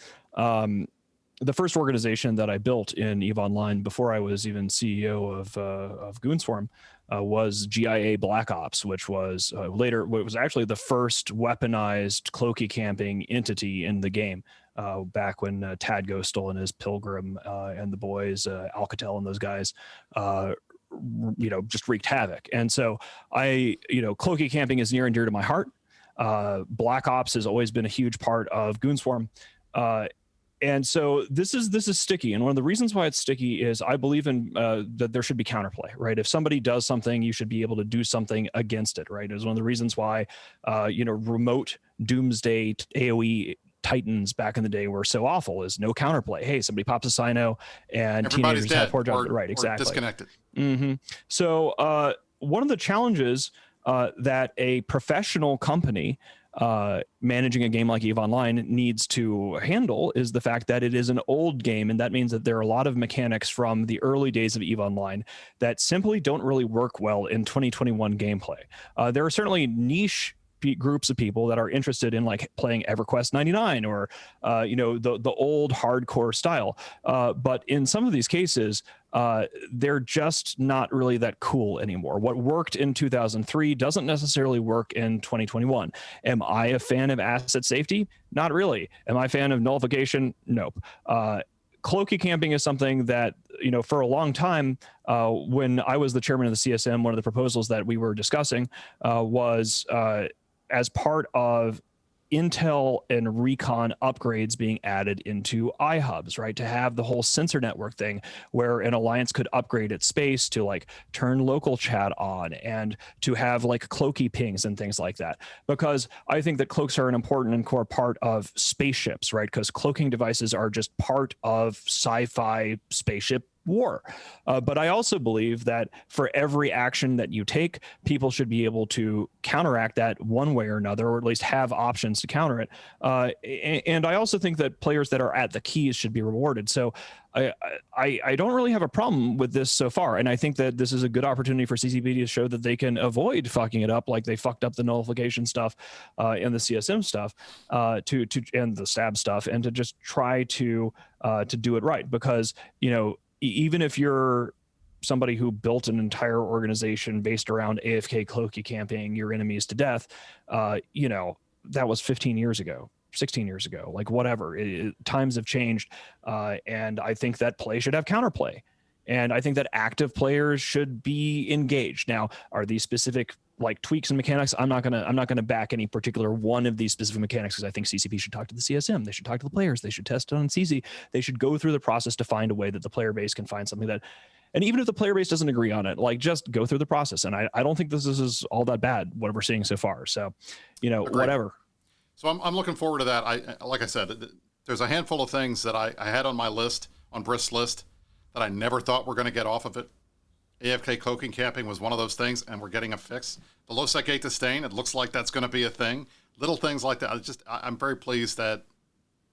The first organization that I built in EVE Online before I was even CEO of Goonswarm was GIA Black Ops, which was later, what was actually the first weaponized cloaky camping entity in the game. Back when Tad Ghostal and his Pilgrim and the boys, Alcatel and those guys, just wreaked havoc. And so cloaky camping is near and dear to my heart. Black Ops has always been a huge part of Goonswarm. And so this is sticky. And one of the reasons why it's sticky is I believe in that there should be counterplay, right? If somebody does something, you should be able to do something against it, right? It's one of the reasons why, remote doomsday AOE Titans back in the day were so awful, is no counterplay. Hey, somebody pops a Sino and everybody's teenagers have dead poor job. or, right, exactly. Or disconnected. Mm-hmm. So one of the challenges that a professional company managing a game like EVE Online needs to handle is the fact that it is an old game, and that means that there are a lot of mechanics from the early days of EVE Online that simply don't really work well in 2021 gameplay. There are certainly niche groups of people that are interested in like playing EverQuest 99 or the old hardcore style, but in some of these cases they're just not really that cool anymore. What worked in 2003 doesn't necessarily work in 2021. Am I a fan of asset safety? Not really. Am I a fan of nullification? Nope. Cloaky camping is something that, for a long time, when I was the chairman of the CSM, one of the proposals that we were discussing was as part of Intel and Recon upgrades being added into iHubs, right? To have the whole sensor network thing where an alliance could upgrade its space to like turn local chat on and to have like cloaky pings and things like that. Because I think that cloaks are an important and core part of spaceships, right? Because cloaking devices are just part of sci-fi spaceship war. But I also believe that for every action that you take, people should be able to counteract that one way or another, or at least have options to counter it. And I also think that players that are at the keys should be rewarded. So I don't really have a problem with this so far. And I think that this is a good opportunity for CCP to show that they can avoid fucking it up like they fucked up the nullification stuff and the CSM stuff and the stab stuff, and to just try to do it right. Because, even if you're somebody who built an entire organization based around AFK cloaky camping your enemies to death, that was 15 years ago, 16 years ago, like whatever. Times have changed. And I think that play should have counterplay. And I think that active players should be engaged. Now, are these specific like tweaks and mechanics? I'm not gonna back any particular one of these specific mechanics, because I think CCP should talk to the CSM. They should talk to the players. They should test it on CZ. They should go through the process to find a way that the player base can find something that, and even if the player base doesn't agree on it, like just go through the process. And I don't think this is all that bad, what we're seeing so far. So, Agreed. Whatever. So I'm looking forward to that. Like I said, there's a handful of things that I had on my list, on Brist's list, that I never thought were going to get off of it. AFK cloaking camping was one of those things, and we're getting a fix. The low sec gate disdain, it looks like that's going to be a thing. Little things like that. I'm very pleased that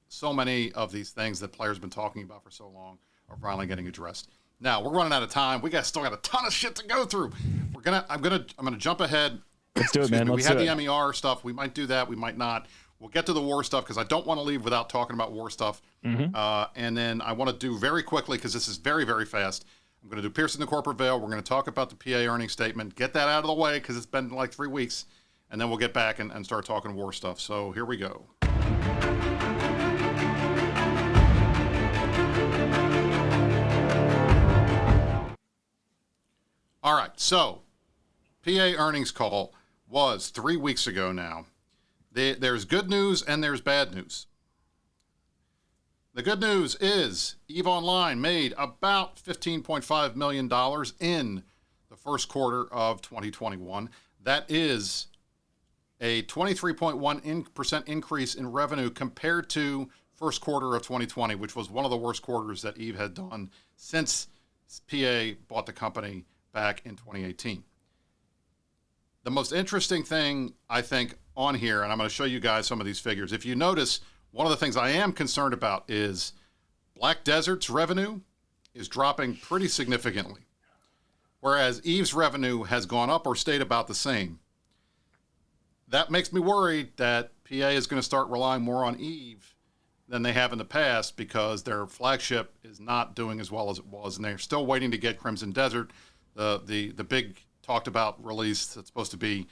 so many of these things that players have been talking about for so long are finally getting addressed. Now we're running out of time. We still got a ton of shit to go through. I'm gonna jump ahead. Let's do it, man. We had the MER stuff. We might do that. We might not. We'll get to the war stuff because I don't want to leave without talking about war stuff. Mm-hmm. And then I want to do very quickly, because this is very, very fast. I'm going to do Piercing the Corporate Veil. We're going to talk about the PA earnings statement, get that out of the way because it's been like 3 weeks, and then we'll get back and start talking war stuff. So here we go. All right, so PA earnings call was 3 weeks ago now. There's good news and there's bad news. The good news is EVE Online made about $15.5 million in the first quarter of 2021. That is a 23.1% increase in revenue compared to first quarter of 2020, which was one of the worst quarters that EVE had done since PA bought the company back in 2018. The most interesting thing, I think, on here, and I'm going to show you guys some of these figures. If you notice, one of the things I am concerned about is Black Desert's revenue is dropping pretty significantly, whereas EVE's revenue has gone up or stayed about the same. That makes me worried that PA is going to start relying more on EVE than they have in the past because their flagship is not doing as well as it was, and they're still waiting to get Crimson Desert, the big talked about release that's supposed to be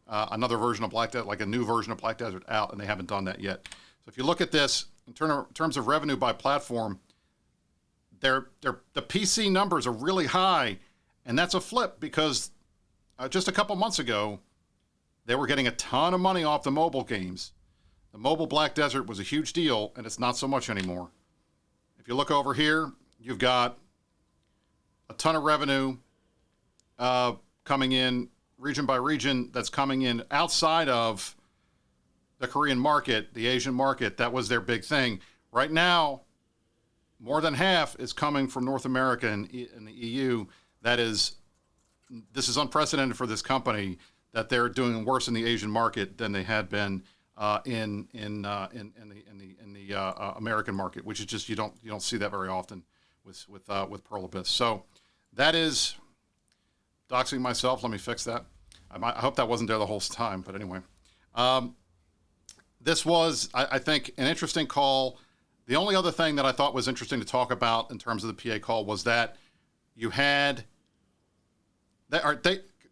another version of Black Desert, like a new version of Black Desert out, and they haven't done that yet. So if you look at this in terms of revenue by platform, the PC numbers are really high, and that's a flip because just a couple months ago, they were getting a ton of money off the mobile games. The mobile Black Desert was a huge deal, and it's not so much anymore. If you look over here, you've got a ton of revenue coming in region by region that's coming in outside of the Korean market, the Asian market. That was their big thing. Right now, more than half is coming from North America and the EU. This is unprecedented for this company that they're doing worse in the Asian market than they had been in the American market, which is just you don't see that very often with Pearl Abyss. So that is doxing myself. Let me fix that. I hope that wasn't there the whole time, but anyway. This was, I think, an interesting call. The only other thing that I thought was interesting to talk about in terms of the PA call was that you had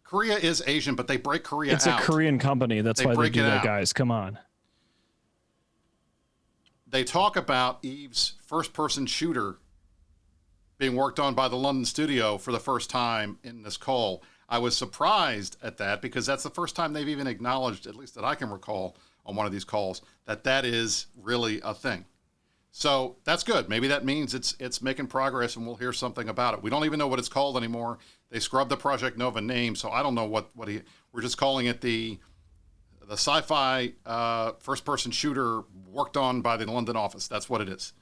Korea is Asian, but they break Korea out. It's a Korean company. That's why they do that, guys. Come on. They talk about EVE's first-person shooter being worked on by the London studio for the first time in this call. I was surprised at that because that's the first time they've even acknowledged, at least that I can recall on one of these calls, that is really a thing. So that's good. Maybe that means it's making progress and we'll hear something about it. We don't even know what it's called anymore. They scrubbed the Project Nova name, so I don't know we're just calling it the sci-fi first-person shooter worked on by the London office. That's what it is.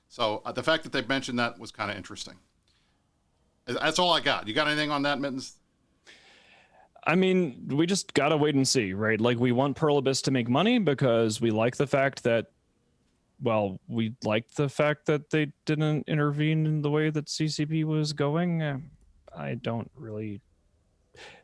So the fact that they mentioned that was kind of interesting. That's all I got. You got anything on that, Mittens? I mean, we just got to wait and see, right? Like, we want Pearl Abyss to make money because we like the fact that, we liked the fact that they didn't intervene in the way that CCP was going. I don't really...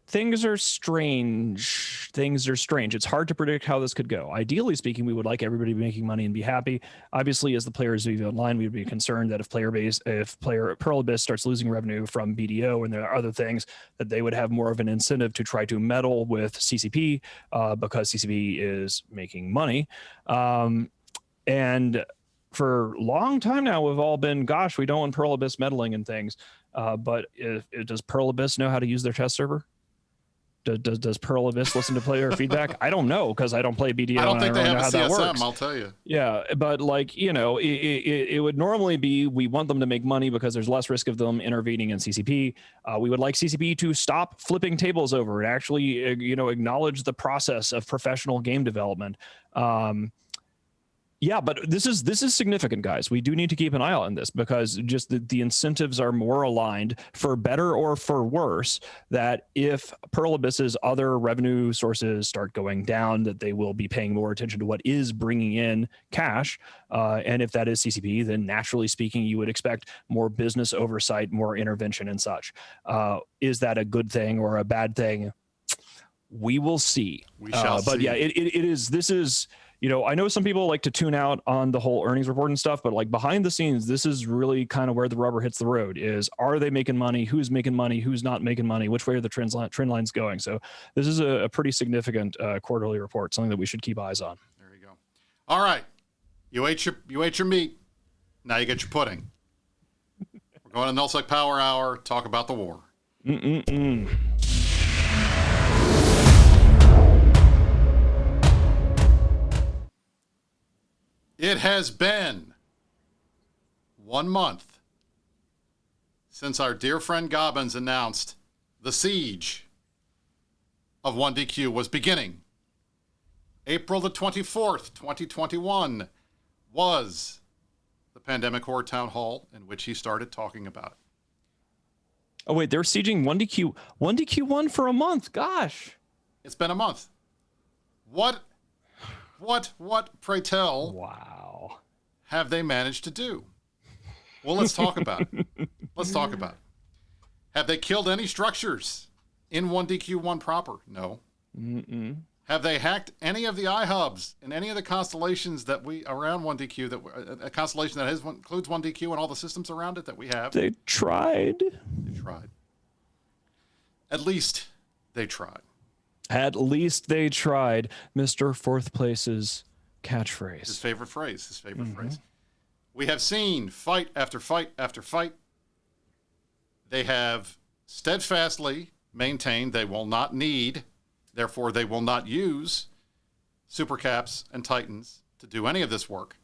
Things are strange. It's hard to predict how this could go. Ideally speaking, we would like everybody to be making money and be happy. Obviously, as the players of EVE Online, we would be concerned that if Pearl Abyss starts losing revenue from BDO and there are other things, that they would have more of an incentive to try to meddle with CCP because CCP is making money. And for a long time now, we've all been, gosh, we don't want Pearl Abyss meddling in things. But does Pearl Abyss know how to use their test server? Does Pearl Abyss listen to player feedback? I don't know because I don't play BDO. I don't think they have a CSM, I'll tell you. Yeah, but it would normally be we want them to make money because there's less risk of them intervening in CCP. We would like CCP to stop flipping tables over and actually acknowledge the process of professional game development. Yeah, but this is significant, guys. We do need to keep an eye on this because just the incentives are more aligned for better or for worse, that if Pearl Abyss's other revenue sources start going down, that they will be paying more attention to what is bringing in cash. And if that is CCP, then naturally speaking, you would expect more business oversight, more intervention and such. Is that a good thing or a bad thing? We will see. We shall see. But yeah, it is. This is... I know some people like to tune out on the whole earnings report and stuff, but like behind the scenes, this is really kind of where the rubber hits the road. Is, are they making money? Who's making money? Who's not making money? Which way are the trend lines going? So this is a pretty significant quarterly report, something that we should keep eyes on. There you go. All right, you ate your meat. Now you get your pudding. We're going to Nullsec Power Hour. Talk about the war. It has been 1 month since our dear friend Gobbins announced the siege of 1DQ was beginning. April the 24th, 2021 was the Pandemic Horror Town Hall in which he started talking about it. Oh, wait, they're sieging 1DQ1 for a month. Gosh. It's been a month. What, pray tell, wow, have they managed to do? Well, let's talk about it. Have they killed any structures in 1DQ1 proper? No. Have they hacked any of the iHubs in any of the constellations that we around 1DQ, that a constellation that includes 1DQ and all the systems around it that we have? They tried. At least they tried. Mr. Fourth Place's catchphrase. His favorite phrase. We have seen fight after fight after fight. They have steadfastly maintained they will not need, therefore they will not use, supercaps and titans to do any of this work.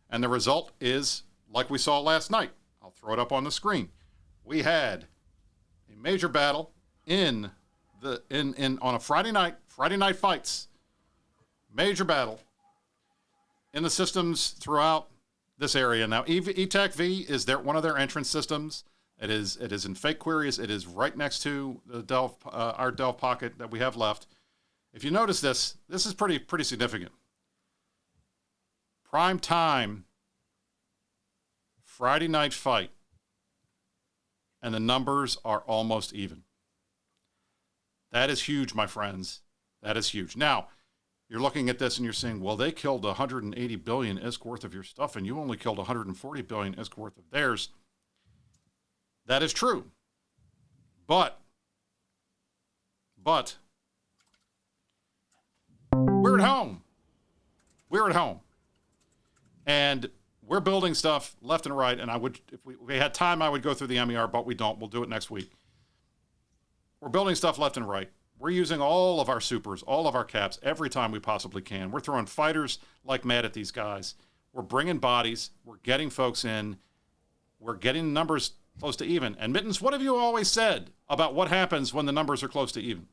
And the result is, like we saw last night. I'll throw it up on the screen. We had a major battle on a Friday night fights. Major battle in the systems throughout this area. Now, ETAC-V is one of their entrance systems. It is in fake queries. It is right next to the Delve, our Delve pocket that we have left. If you notice this is pretty significant. Prime time Friday night fight, and the numbers are almost even. That is huge, my friends. That is huge. Now, you're looking at this and you're saying, well, they killed 180 billion ISK worth of your stuff, and you only killed 140 billion ISK worth of theirs. That is true. But we're at home. And we're building stuff left and right. And if we had time, I would go through the MER, but we don't. We'll do it next week. We're building stuff left and right. We're using all of our supers, all of our caps, every time we possibly can. We're throwing fighters like mad at these guys. We're bringing bodies. We're getting folks in. We're getting numbers close to even. And Mittens, what have you always said about what happens when the numbers are close to even?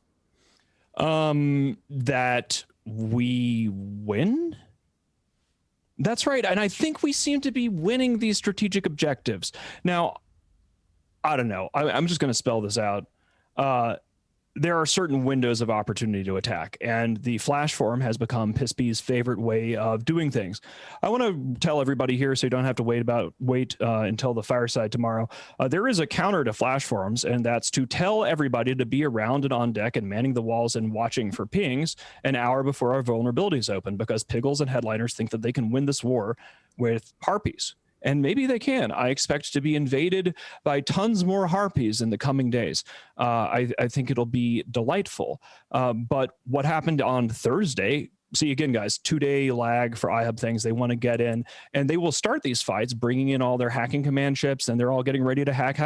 That we win. That's right. And I think we seem to be winning these strategic objectives. Now, I don't know. I'm just going to spell this out. There are certain windows of opportunity to attack, and the Flash Forum has become PISP's favorite way of doing things. I want to tell everybody here, so you don't have to wait until the fireside tomorrow. There is a counter to Flash Forums, and that's to tell everybody to be around and on deck and manning the walls and watching for pings an hour before our vulnerabilities open, because Piggles and headliners think that they can win this war with harpies. And maybe they can. I expect to be invaded by tons more harpies in the coming days. I think it'll be delightful. But what happened on Thursday, see, again, guys, 2-day lag for iHub things. They want to get in, and they will start these fights, bringing in all their hacking command chips, and they're all getting ready to hack.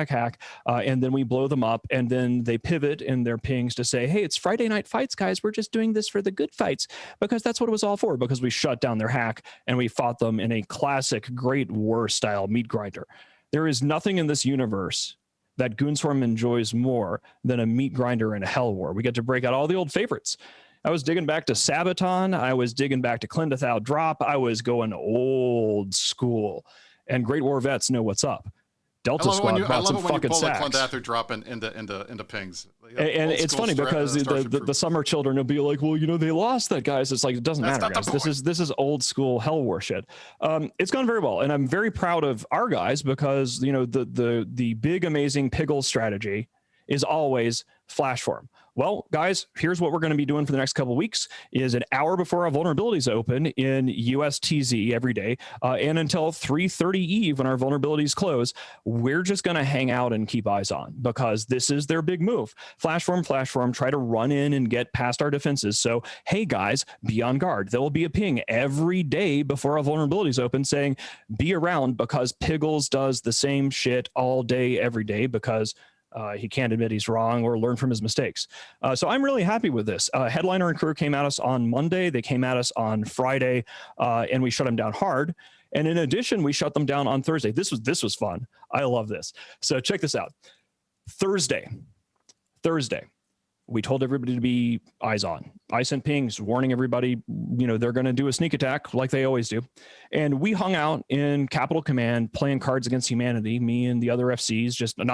And then we blow them up, and then they pivot in their pings to say, hey, it's Friday night fights, guys. We're just doing this for the good fights, because that's what it was all for, because we shut down their hack, and we fought them in a classic Great War style meat grinder. There is nothing in this universe that Goonswarm enjoys more than a meat grinder in a hell war. We get to break out all the old favorites. I was digging back to Sabaton. I was digging back to Clindathal Drop. I was going old school. And Great War vets know what's up. Delta Squad bought some fucking sacks. I love when you pull the Clindathal Drop into pings. And it's funny because the summer children will be like, well, they lost that, guys. It's like, it doesn't matter, guys. This is old school hell war shit. It's gone very well. And I'm very proud of our guys, because, the big, amazing Piggle strategy is always flash form. Well, guys, here's what we're going to be doing for the next couple of weeks is an hour before our vulnerabilities open in USTZ every day and until 3:30 Eve when our vulnerabilities close, we're just going to hang out and keep eyes on because this is their big move. Flash form, try to run in and get past our defenses. So, hey, guys, be on guard. There will be a ping every day before our vulnerabilities open saying, be around because Piggles does the same shit all day, every day because he can't admit he's wrong or learn from his mistakes. So I'm really happy with this. Headliner and crew came at us on Monday. They came at us on Friday, and we shut them down hard. And in addition, we shut them down on Thursday. This was fun. I love this. So check this out. Thursday, we told everybody to be eyes on. I sent pings warning everybody, they're going to do a sneak attack like they always do. And we hung out in Capital Command playing Cards Against Humanity, me and the other FCs, I'm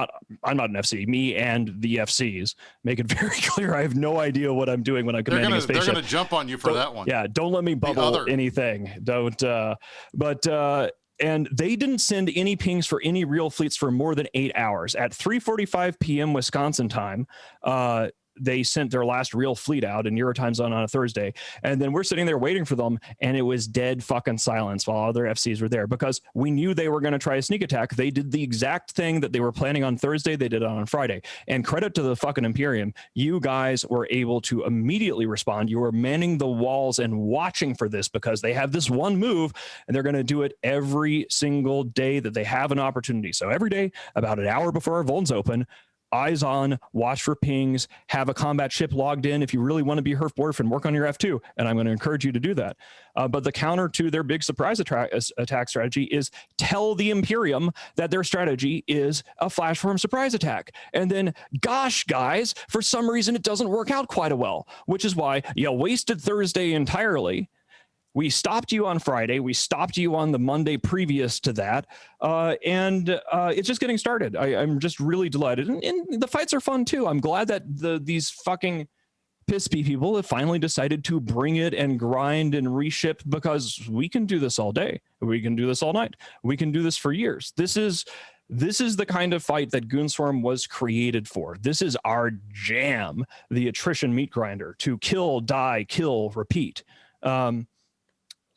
not an FC, me and the FCs. Make it very clear, I have no idea what I'm doing when I'm commanding a spaceship. They're going to jump on you for that one. Yeah, don't let me bubble anything. And they didn't send any pings for any real fleets for more than 8 hours. At 3:45 p.m. Wisconsin time, they sent their last real fleet out in Euro time zone on a Thursday. And then we're sitting there waiting for them. And it was dead fucking silence while other FCs were there because we knew they were going to try a sneak attack. They did the exact thing that they were planning on Thursday. They did it on Friday. And credit to the fucking Imperium. You guys were able to immediately respond. You were manning the walls and watching for this because they have this one move and they're going to do it every single day that they have an opportunity. So every day, about an hour before our vulns open, eyes on, watch for pings, have a combat ship logged in if you really want to be Herf and work on your F2. And I'm going to encourage you to do that. But the counter to their big surprise attack strategy is tell the Imperium that their strategy is a flash form surprise attack. And then, gosh, guys, for some reason, it doesn't work out quite well, which is why you wasted Thursday entirely. We stopped you on Friday. We stopped you on the Monday previous to that. And it's just getting started. I'm just really delighted. And the fights are fun, too. I'm glad that these fucking PISP people have finally decided to bring it and grind and reship because we can do this all day. We can do this all night. We can do this for years. This is the kind of fight that Goonswarm was created for. This is our jam, the attrition meat grinder, to kill, die, kill, repeat.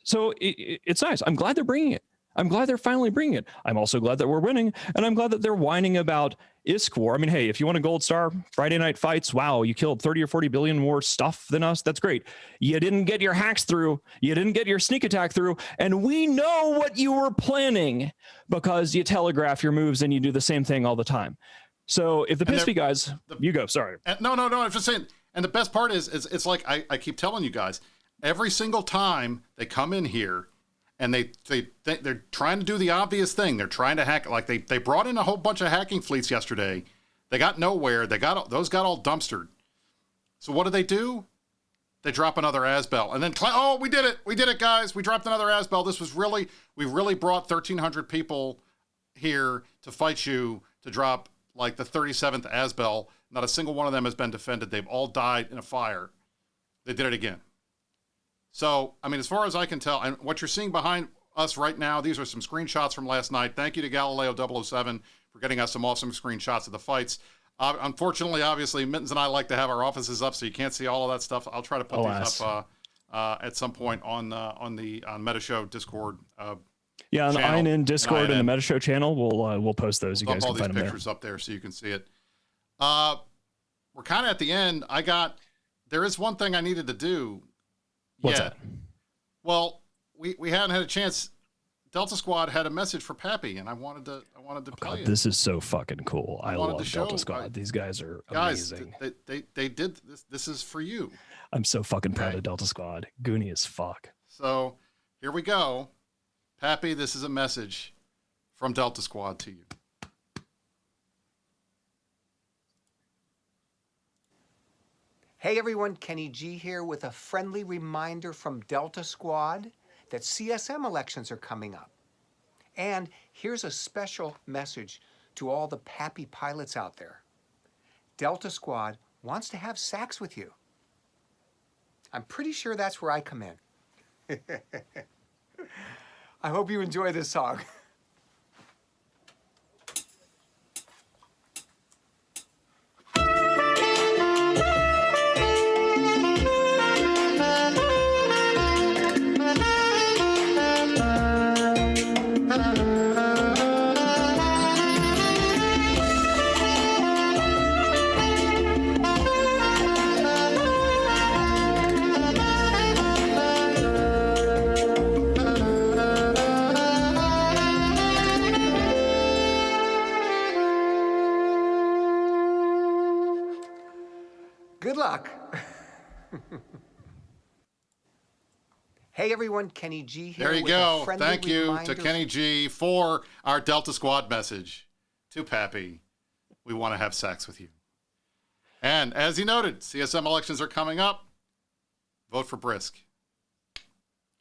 So it's nice. I'm glad they're bringing it. I'm glad they're finally bringing it. I'm also glad that we're winning, and I'm glad that they're whining about ISK war. I mean, hey, if you want a gold star, Friday night fights, wow, you killed 30 or 40 billion more stuff than us. That's great. You didn't get your hacks through. You didn't get your sneak attack through, and we know what you were planning because you telegraph your moves and you do the same thing all the time. So if the PISP guys, you go, sorry. No, I'm just saying, and the best part is it's like I keep telling you guys, every single time they come in here and they're trying to do the obvious thing. They're trying to hack. Like they brought in a whole bunch of hacking fleets yesterday. They got nowhere. Those got all dumpstered. So what do? They drop another Asbel. And then, we did it. We did it, guys. We dropped another Asbel. We really brought 1,300 people here to fight you to drop like the 37th Asbel. Not a single one of them has been defended. They've all died in a fire. They did it again. So, I mean, as far as I can tell, and what you're seeing behind us right now, these are some screenshots from last night. Thank you to Galileo 007 for getting us some awesome screenshots of the fights. Unfortunately, obviously, Mittens and I like to have our offices up, so you can't see all of that stuff. I'll try to put these up at some point on Meta Show Discord. On the INN Discord and the Meta Show channel, we'll post those. You guys can find them there. Pictures up there so you can see it. We're kind of at the end. There is one thing I needed to do. What's that? Well, we hadn't had a chance. Delta Squad had a message for PAPI, and I wanted to play it. This is so fucking cool. I love Delta Squad. These guys are amazing. They did this. This is for you. I'm so fucking proud of Delta Squad. Goonie as fuck. So here we go. PAPI, this is a message from Delta Squad to you. Hey everyone, Kenny G here with a friendly reminder from Delta Squad that CSM elections are coming up. And here's a special message to all the PAPI pilots out there. Delta Squad wants to have sex with you. I'm pretty sure that's where I come in. I hope you enjoy this song. Good luck. Hey everyone, Kenny G here. There you with a go. friendly Thank you reminder to Kenny G for our Delta Squad message to PAPI. We want to have sex with you. And as he noted, CSM elections are coming up. Vote for Brisk.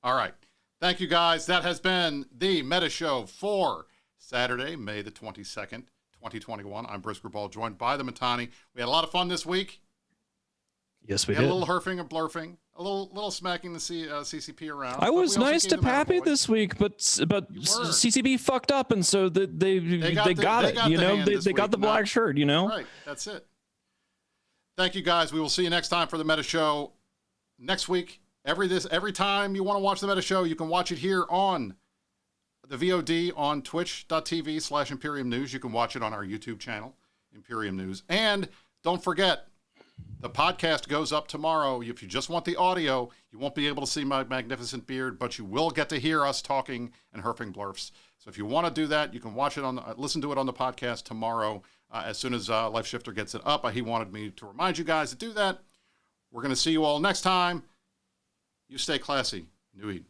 All right. Thank you, guys. That has been the Meta Show for Saturday, May the 22nd, 2021. I'm Brisker Ball, joined by the Matani. We had a lot of fun this week. Yes, we had did. a little herfing and blurfing, a little smacking the CCP around. I was but we also nice gave to them PAPI attaboys. this week, but CCB fucked up, and so they got it. They got the black shirt. Right. That's it. Thank you, guys. We will see you next time for the Meta Show next week. Every time you want to watch the Meta Show, you can watch it here on the VOD on twitch.tv/Imperium News. You can watch it on our YouTube channel, Imperium News. And don't forget, the podcast goes up tomorrow. If you just want the audio, you won't be able to see my magnificent beard, but you will get to hear us talking and herping blurfs. So if you want to do that, you can watch it listen to it on the podcast tomorrow as soon as Life Shifter gets it up. He wanted me to remind you guys to do that. We're going to see you all next time. You stay classy. Nui.